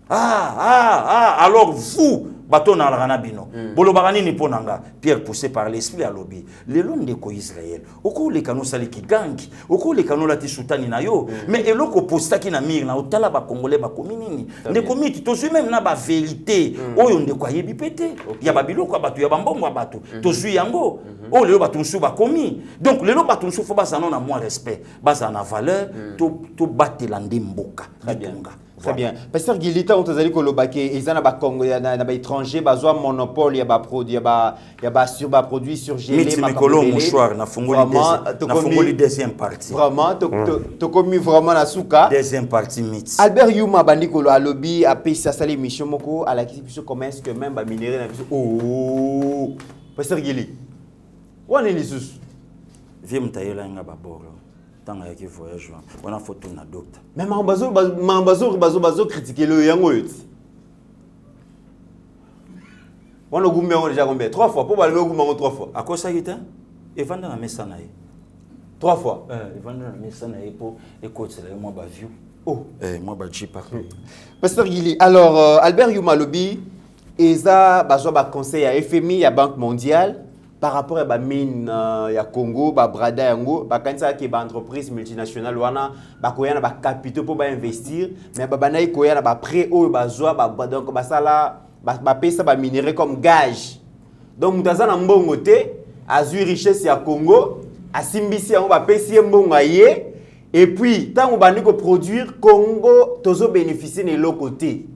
alors vous bato na alagana bino bolobaka nini mpo na nga Pierre poussé par l'esprit à lobby lelo ndeko Israël okoleka no saliki gangi okoleka no lati sultani na yo mais eloko postaki na mire na otala ba congolais ba komi nini ndeko miti tozwi même na ba vérité oyo ndeko ayebi pete ya ba biloko bato ya bambongo bato tozwi yango o lelo bato nsu ba komi donc lelo bato nsu fo bazana na moi respect bazana valeur to batela ndimboka bitonga. Très bien. Pasteur Gilita, on t'a dit que le baquet, ils ont Congo, il y a des étrangers, ils ont un monopole, il y a des produits, il y a des produits surgelés. Mitsi Mikolo, mouchoir, na fongoli deuxième partie. Vraiment, tu commis vraiment la souka. Deuxième partie, Mitsi. Albert Youma, Bandikolo, à lobby, a payé sa salle émission, moko, à la question comment est-ce que même, bah, minérer, oh, Pasteur Gili. Où est-ce que c'est? Viens me tailler là, il y a un babor. Tant qu'il voyage, on a photo na docteur. Mais Mambazo critiquer le yango. On a goumé déjà combien? 3 fois. Pourquoi le goumé 3 fois? À quoi ça y est? Et vendre la messe 3 fois. Et vendre la messe pour écoute c'est là moi ba view. Oh, moi ba jipa. Pasteur Gili, alors Albert Youma Lobby, eza bazo ba conseil à FMI, à Banque mondiale. Par rapport à la mine ya Congo, ba brada yango, ba kanisa ki ba entreprise multinationale wana, ba koya na ba capitaux pour ba investir, mais ba banayi koya na ba prêt ou ba zoa ba donc ba sala ba pesa ba minerai comme gage. Donc mutaza na mbongo te, azui richesse ya Congo, asimbisi yango ba pesi mbongo aye et puis tant ba ndiko produire Congo tozo bénéficier de l'autre côté.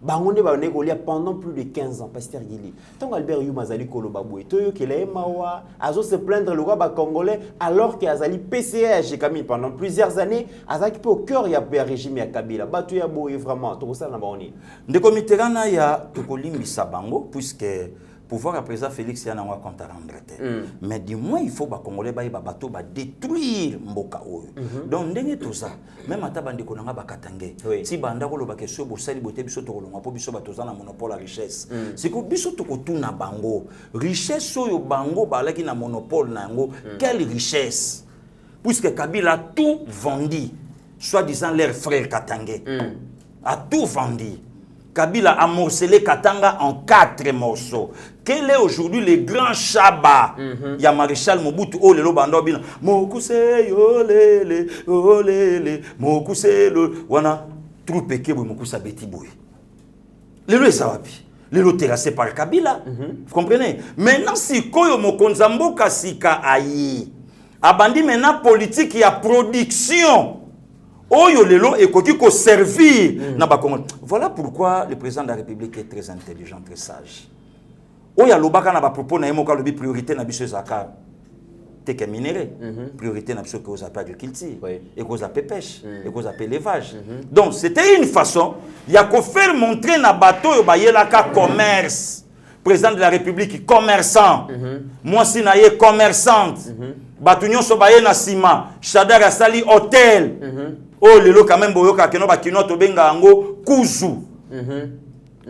Bangonde ba nekolia pendant plus de 15 ans Pasteur Gili. Tant Albert Youma azali koloba boye toyo kele mawa azo se plaindre le roi ba congolais alors que azali PCA Jekami pendant plusieurs années azaki pe au cœur ya régime ya Kabila. Batu ya boye vraiment to ça na baoni. Ndeko Mitterrand ya tokolimbisa bango puisque pouvoir à présent Félix yana wa compte à rendre. Mais du moins il faut ba congolais ba bato ba détruire mboka oyo. Donc ndenge tout ça même ata bandeko nanga ba katangé. Si banda ko lo ba question bo sali boté biso to kolonga po biso bato za na monopole la richesse. C'est que biso to ko tuna bango richesse oyo bango balaki na monopole na yango quelle richesse puisque Kabila a tout vendu soi-disant leur frère Katangé a tout vendu. Kabila a morcelé Katanga en 4 morceaux. Quel est aujourd'hui le grand Chaba? Il y a Maréchal Mobutu, oh lelo bando bina. Mokuse yolele, olele, mokuse lo. Wana troupe ke mokusa beti boy. Lelo esawapi. Lelo terrassé par Kabila. Vous comprenez? Maintenant si koyo mokonza mboka sika ayi. Abandi maintenant politique ya production. Oyo lelo ekoki ko servir na ba Congo. Voilà pourquoi le président de la République est très intelligent, très sage. Oya lobaka na ba propos na yemoka lobi priorité na biso zaka teke minéré, priorité na biso ko za agriculture, et ko za pêche, et ko za élevage. Donc c'était une façon ya ko faire montrer na bateau yo bayelaka commerce. Président de la République commerçant. Moi si na ye commerçante. Bato nyonso baye na sima, Chadar asali hôtel. Oh lelo quand même boyoka keno ba kino to benga ngo kuzu.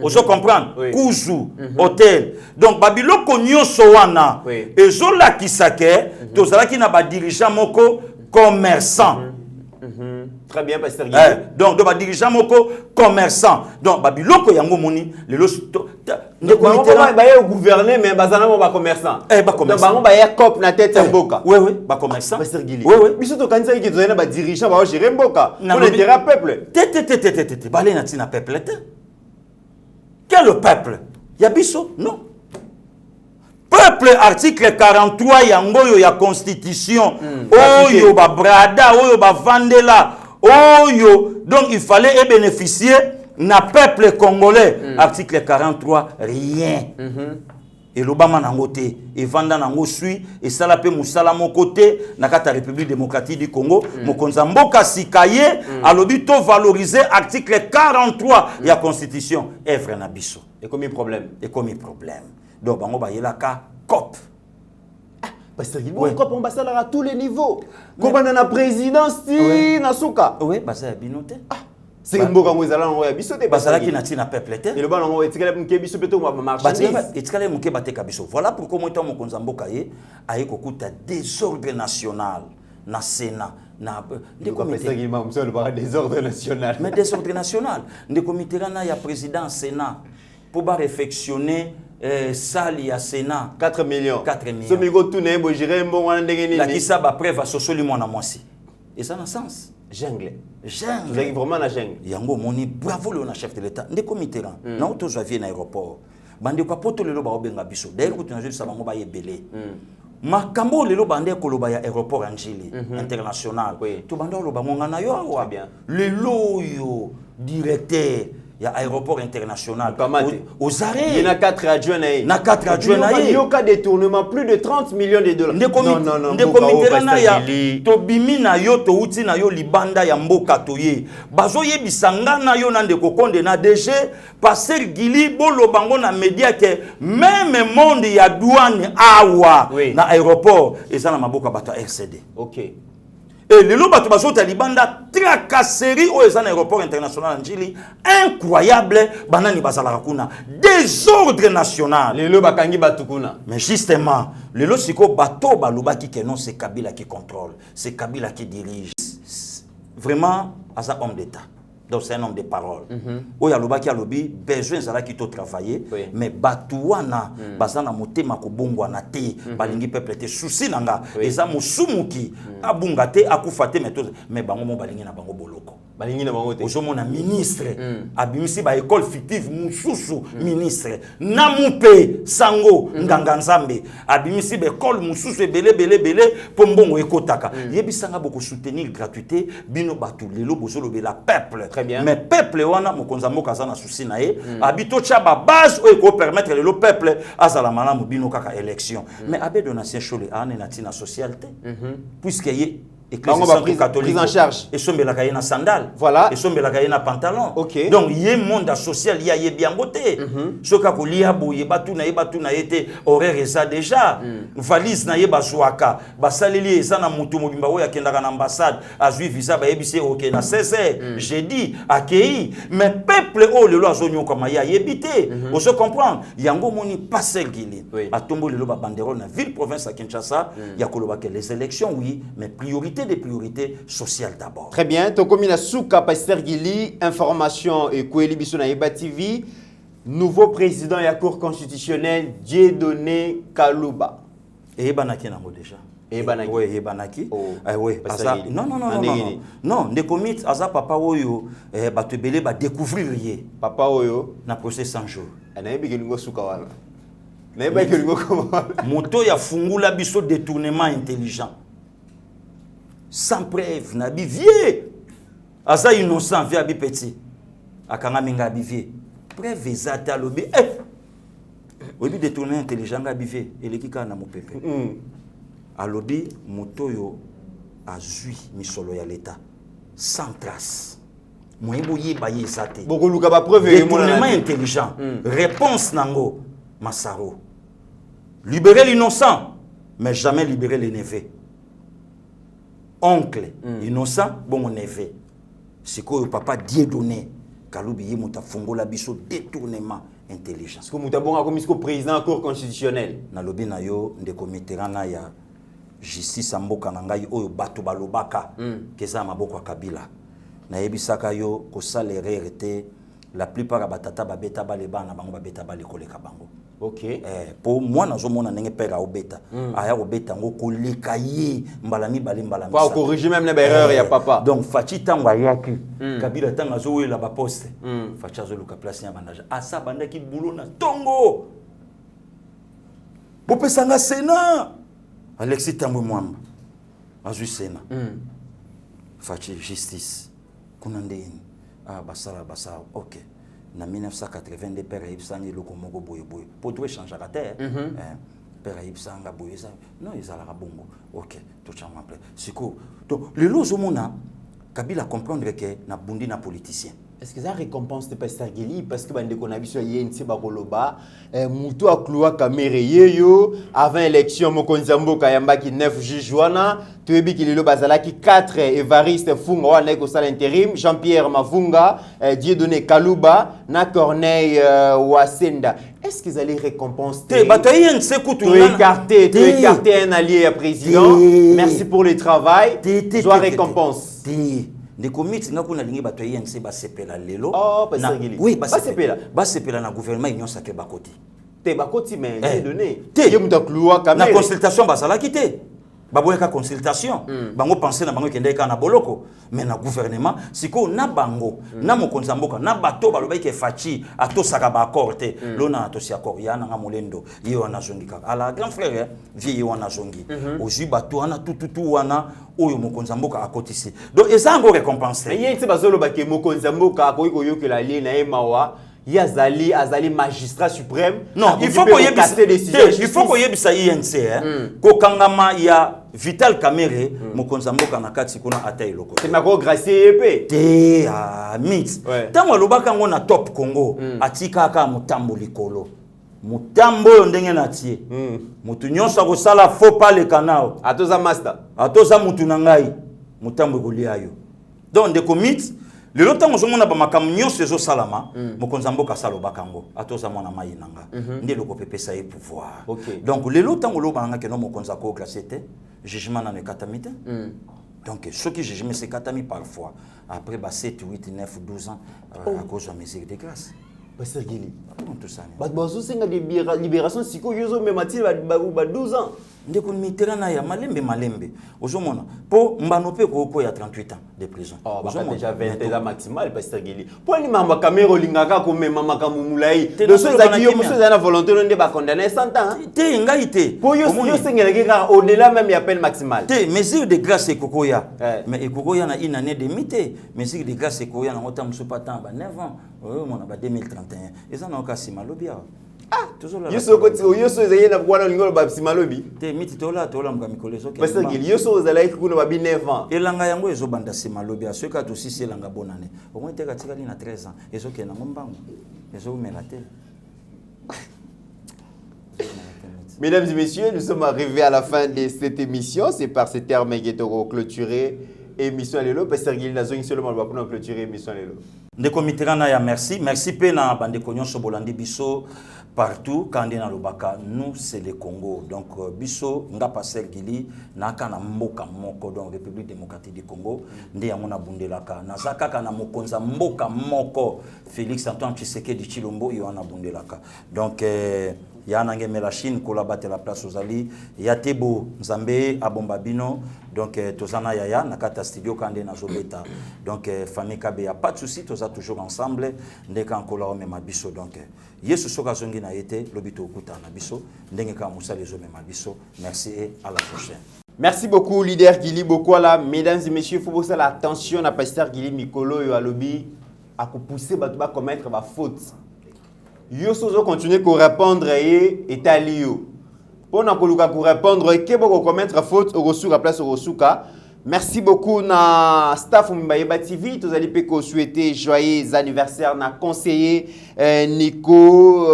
Ozo comprendre? Kuzu hôtel. Donc babiloko nyonso wana ezola kisake tozalaki na ba dirigeant moko commerçant. Très bien Pasteur Guy. Donc ba dirigeant moko commerçant. Donc babiloko yango moni lelo au gouverner mais bazana mo ba commerçant. Ba commerçant. Donc ba cop na tête mboka. Oui ba commerçant. Pasteur Guy. Oui. Biso to kanisa ki tozana ba dirigeant ba gérer mboka. Pour l'intérêt peuple. Balé na tina peuple te. Quel peuple? Yabiso? Non. Peuple article 43 yango yo ya constitution. Oyo ba brada, oyo ba vandela, oyo donc il fallait bénéficier na peuple congolais. Article 43 rien. Et l'Obama nangote et vanda nango sui et sala pe musala mon côté na kata République démocratique du Congo mokonza mboka sikaye alobi to valoriser article 43 ya constitution œuvre na biso et comme problème donc bango ba yelaka cop parce que bon cop on basala à tous les niveaux comme na présidence na suka oui basa binote c'est mboka ngozala ngo ya biso te basala ki na tina peuple te et le bango etikala mke biso peto ma marchandise etikala mke bateka biso voilà pourquoi moi tant mokonza mboka ye aye kokuta désordre national na Sénat na ndeko Mitterrand mso le désordre national mais désordre national ndeko Mitterrand na ya président Sénat pour réfectionner salle ya Sénat 4 millions. 4 millions. Ce micro tout n'est pas géré bon on ndenge la qui ça ba preuve à sosoli mona mwasi. Et ça n'a sens. Jungle. Jungle. Vous avez vraiment la jungle. Yango moni bravo le chef de l'état. Ndeko Mitterrand. Na auto javier na aéroport. Bande ko poto lelo ba obenga biso. D'ailleurs ko tunajeli sa bango ba yebele. Makambo lelo bande ko loba ya aéroport Angili international. To bande lo ba ngonga na yo awa. Lelo yo directeur il y a aéroport international aux arrêts. Il y en a 4 adjoints. Il y a 4 adjoints. Il y a un détournement, plus de 30 millions de dollars. Non. De comité na ya to bimi na yo to uti na yo libanda ya mboka to ye. Bazo ye bisanga na yo na ndeko konde na DG passer Gili bolo bango na média que même monde ya douane awa na aéroport et ça na maboka bato RCD. OK. Et le lot bato baso talibanda tracasserie au aéroport international Njili incroyable banani bazala kuna désordre national le lot bakangi batukuna. Mais justement le lot siko bato balobaki que non c'est Kabila qui contrôle, c'est Kabila qui dirige. Vraiment asa homme d'état. Donc c'est un homme de parole. O ya lobaki alobi besoin zala ki to travailler mais batuana bazana motema ko bongwa na te balingi peuple te souci nanga eza musumuki abunga te akufa te mais bango mo balingi na bango boloko. Balingi na bango te. Ozomona ministre abimisi ba école fictive mususu ministre namupe sango nganga nzambe abimisi ba école mususu belé pombongo ekotaka yebisanga boko soutenir gratuité bino batu lelo bozolo be la peuple. Très bien. Mais peuple wana mokonza mboka za na souci na ye habito cha ba base o ko permettre le peuple azala malamu bino kaka élection mais abe donatien chole ane na tina socialité puisque ye Église catholique en charge et sombe la na sandale voilà et sombe la na pantalon. OK. Donc yé monde social ya yé bien beauté soka ko lia boye batu na yete horaire eza déjà valise na ye bazwaka basaleli eza na mutu mobimba oya kendaka na ambassade azui visa ba yebise OK na 16h jeudi akei mais peuple o lelo azonyo kama ya yebité on se comprend yango moni passer Gili atombo lelo ba banderole na ville province à Kinshasa ya koloba que les élections oui mais priorité des priorités sociales d'abord. Très bien. Tokomina Souka Pasteur Gili, information et Koueli Bisso na Eba TV. Nouveau président de la Cour constitutionnelle, Dieudonné Kalouba. Et Ebanaki nango déjà. Ebanaki. Oui, Ebanaki. Oui, non, ne commit aza papa oyo bato belé ba découvrir yé. Papa oyo na procès 100 jours. Anayebi kelingo Souka wana. Nayebi kelingo comment? Moto ya fungula biso détournement intelligent. Sans preuve, nabi vieux. Asa innocent, vieux abi petit. Akanga minga abi vieux. Preuve ezate alobi. Obi détourné intelligent abi vieux. Elekika na mopepe. Alobi motoyo azui misolo ya l'état. Sans trace. Moyebo yeba ye ezate. Boko luka ba preuve détournement intelligent. Réponse nango Massaro. Libérer l'innocent, mais jamais libérer les neveux. Oncle innocent bon neveu c'est quoi papa Dieudonné Kaloubi ye muta fongola biso détournement intelligent ce que muta bonga comme ce président de la Cour constitutionnelle na lobi na yo ndeko Mitterrand ya justice amboka na ngai oyo bato balobaka keza maboko Kabila na yebisaka yo ko salaire te la plupart ya batata babeta baleba na bango babeta balekoleka bango. OK. Pour moi nazomona ndenge père a obeta aya obeta ngo koleka ye mbala mibale mbala misa. Pour corriger même les erreurs ya papa. Donc fachi tango ayaki Kabila tango azowelela ba poste fachi azoluka place ya bandaja asa bandaki boulot na tongo bopesanga Sénat Alexis Tambwe Mwamba azui Sénat fachi justice kuna ndeni basala OK. En 1982, Père Ibsang et Lokomogo Boye. Pour tout changer la terre, Père Ibsang a Boye. Non, ils allaient à Bongo. Ok, tout ça m'a plu. C'est quoi? Donc, le lot au monde, Kabila comprendre que na bundi na politicien. Est-ce que ça récompense de Pasteur Gili parce que bande konabi so yenti bakoloba mutu akluwa kamere yeyo avant élection mokonzambo kayamba ki 9 juin toyebi ki lelo bazala ki 4 Evariste Funga wana ko sala intérim Jean-Pierre Mavunga Dieudonné Kalouba na Corneille Wasenda. Est-ce qu'ils allaient récompenser batayen se kutu écarter un allié à président. Merci pour le travail. Soit récompense. ndeko miti nga kuna lingi bato INC basepela lelo. Oh, Pasteur Gili. Oui, basepela. Basepela na gouvernement union sacré bakoti. Te bakoti mais c'est donné. Te ye muta kloua quand même. Na consultation basala kité. Baboyeka consultation. Bango penser na bango kende ka na boloko. Mais na gouvernement siko na bango na mokonzi mboka na bato baloba ke fachi atosaka ba accord te. Lona atosi accord ya na molendo ye wana zongi kaka. Ala grand frère vie wana zongi. Oji bato wana tututu wana oyo mokonzi mboka akotisi. Donc ezango récompenser. Mais yé tse bazolo ba ke mokonzi mboka akoki koyokela lie na emawa. Yazali magistrat suprême. Non, il faut qu'on y ait ça INC. Kokangama ya Vital Kamere, mokonzi mboka na kati kuna ata iloko. C'est ma gros gracier épée. Te mix. Tango lobaka ngo na top Congo, atika ka mutambo likolo. Mutambo ndenge na tie. Mutu nyonso ko sala faux pas le canal. Atoza master. Atoza mutu na ngai. Mutambo goliayo. Donc de commit le longtemps où on a pas camion ces eaux salama, mon konzambo kasalo bakango, atoza mona mayinanga, ndé le copé ça pouvoir. Donc le longtemps où l'on a que non mon konzako glacete, jugement dans le katamite. Donc ceux qui jugent c'est katami parfois après 7, 8, 9, 12 ans à cause de mesures de grâce. Pasteur Gili. Tout ça. Bah bazo senga de libération siko yozo memati ba 12 ans. Ndeko miterana ya malembe ozomona po mbanope ko ya 38 ans de prison. Oh bah déjà 20 ans maximal Pasteur Gili. Po ni mamba kamero lingaka ko mema makamu mulai. De ceux qui yo muso na volonté ndé ba condamner 100 ans. Te ngai te. Po yo senga ka au-delà même ya peine maximale. Te mesure de grâce ekokoya. Mais ekokoya na une année de mité. Mesure de grâce ekokoya na ngota muso patan ba 9 ans. Oh mon ba 2031. Eza na okasi malobia. Ah, toujours là. Yoso koti yoso ezeye na bwana lingolo ba simalobi. Te miti tola muka mikolo ezoke. Pasteur Gili yoso ozala kuna ba 9 ans. Elanga yango ezobanda simalobi asoka to sisi elanga bonane. Au moins te katikali na 13 ans. Ezoke na ngombango. Ezomela te. Mesdames et messieurs, nous sommes arrivés à la fin de cette émission. C'est par ces termes que clôturer émission Lelo. Pasteur Gili nazongi seulement va pour clôturer émission Lelo. Ndeko mitirana ya merci. Merci pe na bande konyoso bolandi biso partout quand on a le baka nous c'est le Congo. Donc biso nga Pasteur Gili naka na mboka moko donc République démocratique du Congo ndé yango na bundelaka. Nazaka kana mokonza mboka moko Félix Antoine Tshisekedi Tshilombo yo na bundelaka. Donc ya nangeme la Chine ko la battre la place aux alliés ya tebo Nzambe abomba bino donc tozana yaya nakata studio kande na zobeta donc famille Kabe ya pas de souci toza toujours ensemble ndeka nkola ome mabiso donc Yesu soka zongi na yete lobito okuta na biso ndenge ka musala ezome mabiso merci et à la prochaine. Merci beaucoup leader Gili Bokwala. Mesdames et messieurs, il faut poser l'attention à Pasteur Gili Mikolo et à lobby à pousser ba commettre ba faute. Yo sozo continuer ko répondre et talio. Pour na koluka ko répondre ke boko commettre faute au resuka place au resuka. Merci beaucoup na staff Mbayeba TV. Tous allez péco souhaiter joyeux anniversaire na conseiller Nico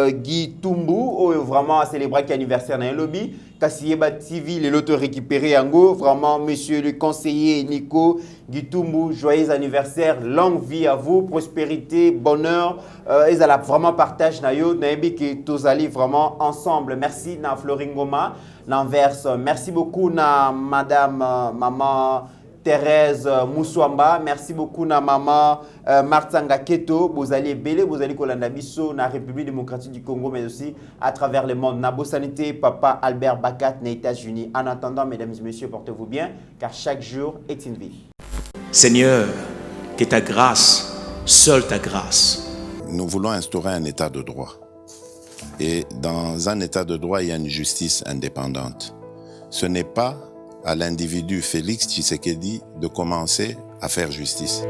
Guy Tumbu. Vraiment célébrer qui anniversaire na lobby. Kassiyeba TV les loto récupéré yango. Vraiment monsieur le conseiller Nico Guy Tumbu, joyeux anniversaire, longue vie à vous, prospérité, bonheur. Ils allaient vraiment partage na yo, na ebi que tous allez vraiment ensemble. Merci na Floringoma, l'Anvers. Merci beaucoup na madame maman Thérèse Moussouamba. Merci beaucoup na maman Martanga Keto. Vous allez belé, vous allez kolanda biso na République démocratique du Congo, mais aussi à travers le monde. Na Sanité, papa Albert Bakat, na États-Unis. En attendant, mesdames et messieurs, portez-vous bien, car chaque jour est une vie. Seigneur, que ta grâce, seule ta grâce. Nous voulons instaurer un état de droit. Et dans un état de droit, il y a une justice indépendante. Ce n'est pas à l'individu Félix Tshisekedi de commencer à faire justice.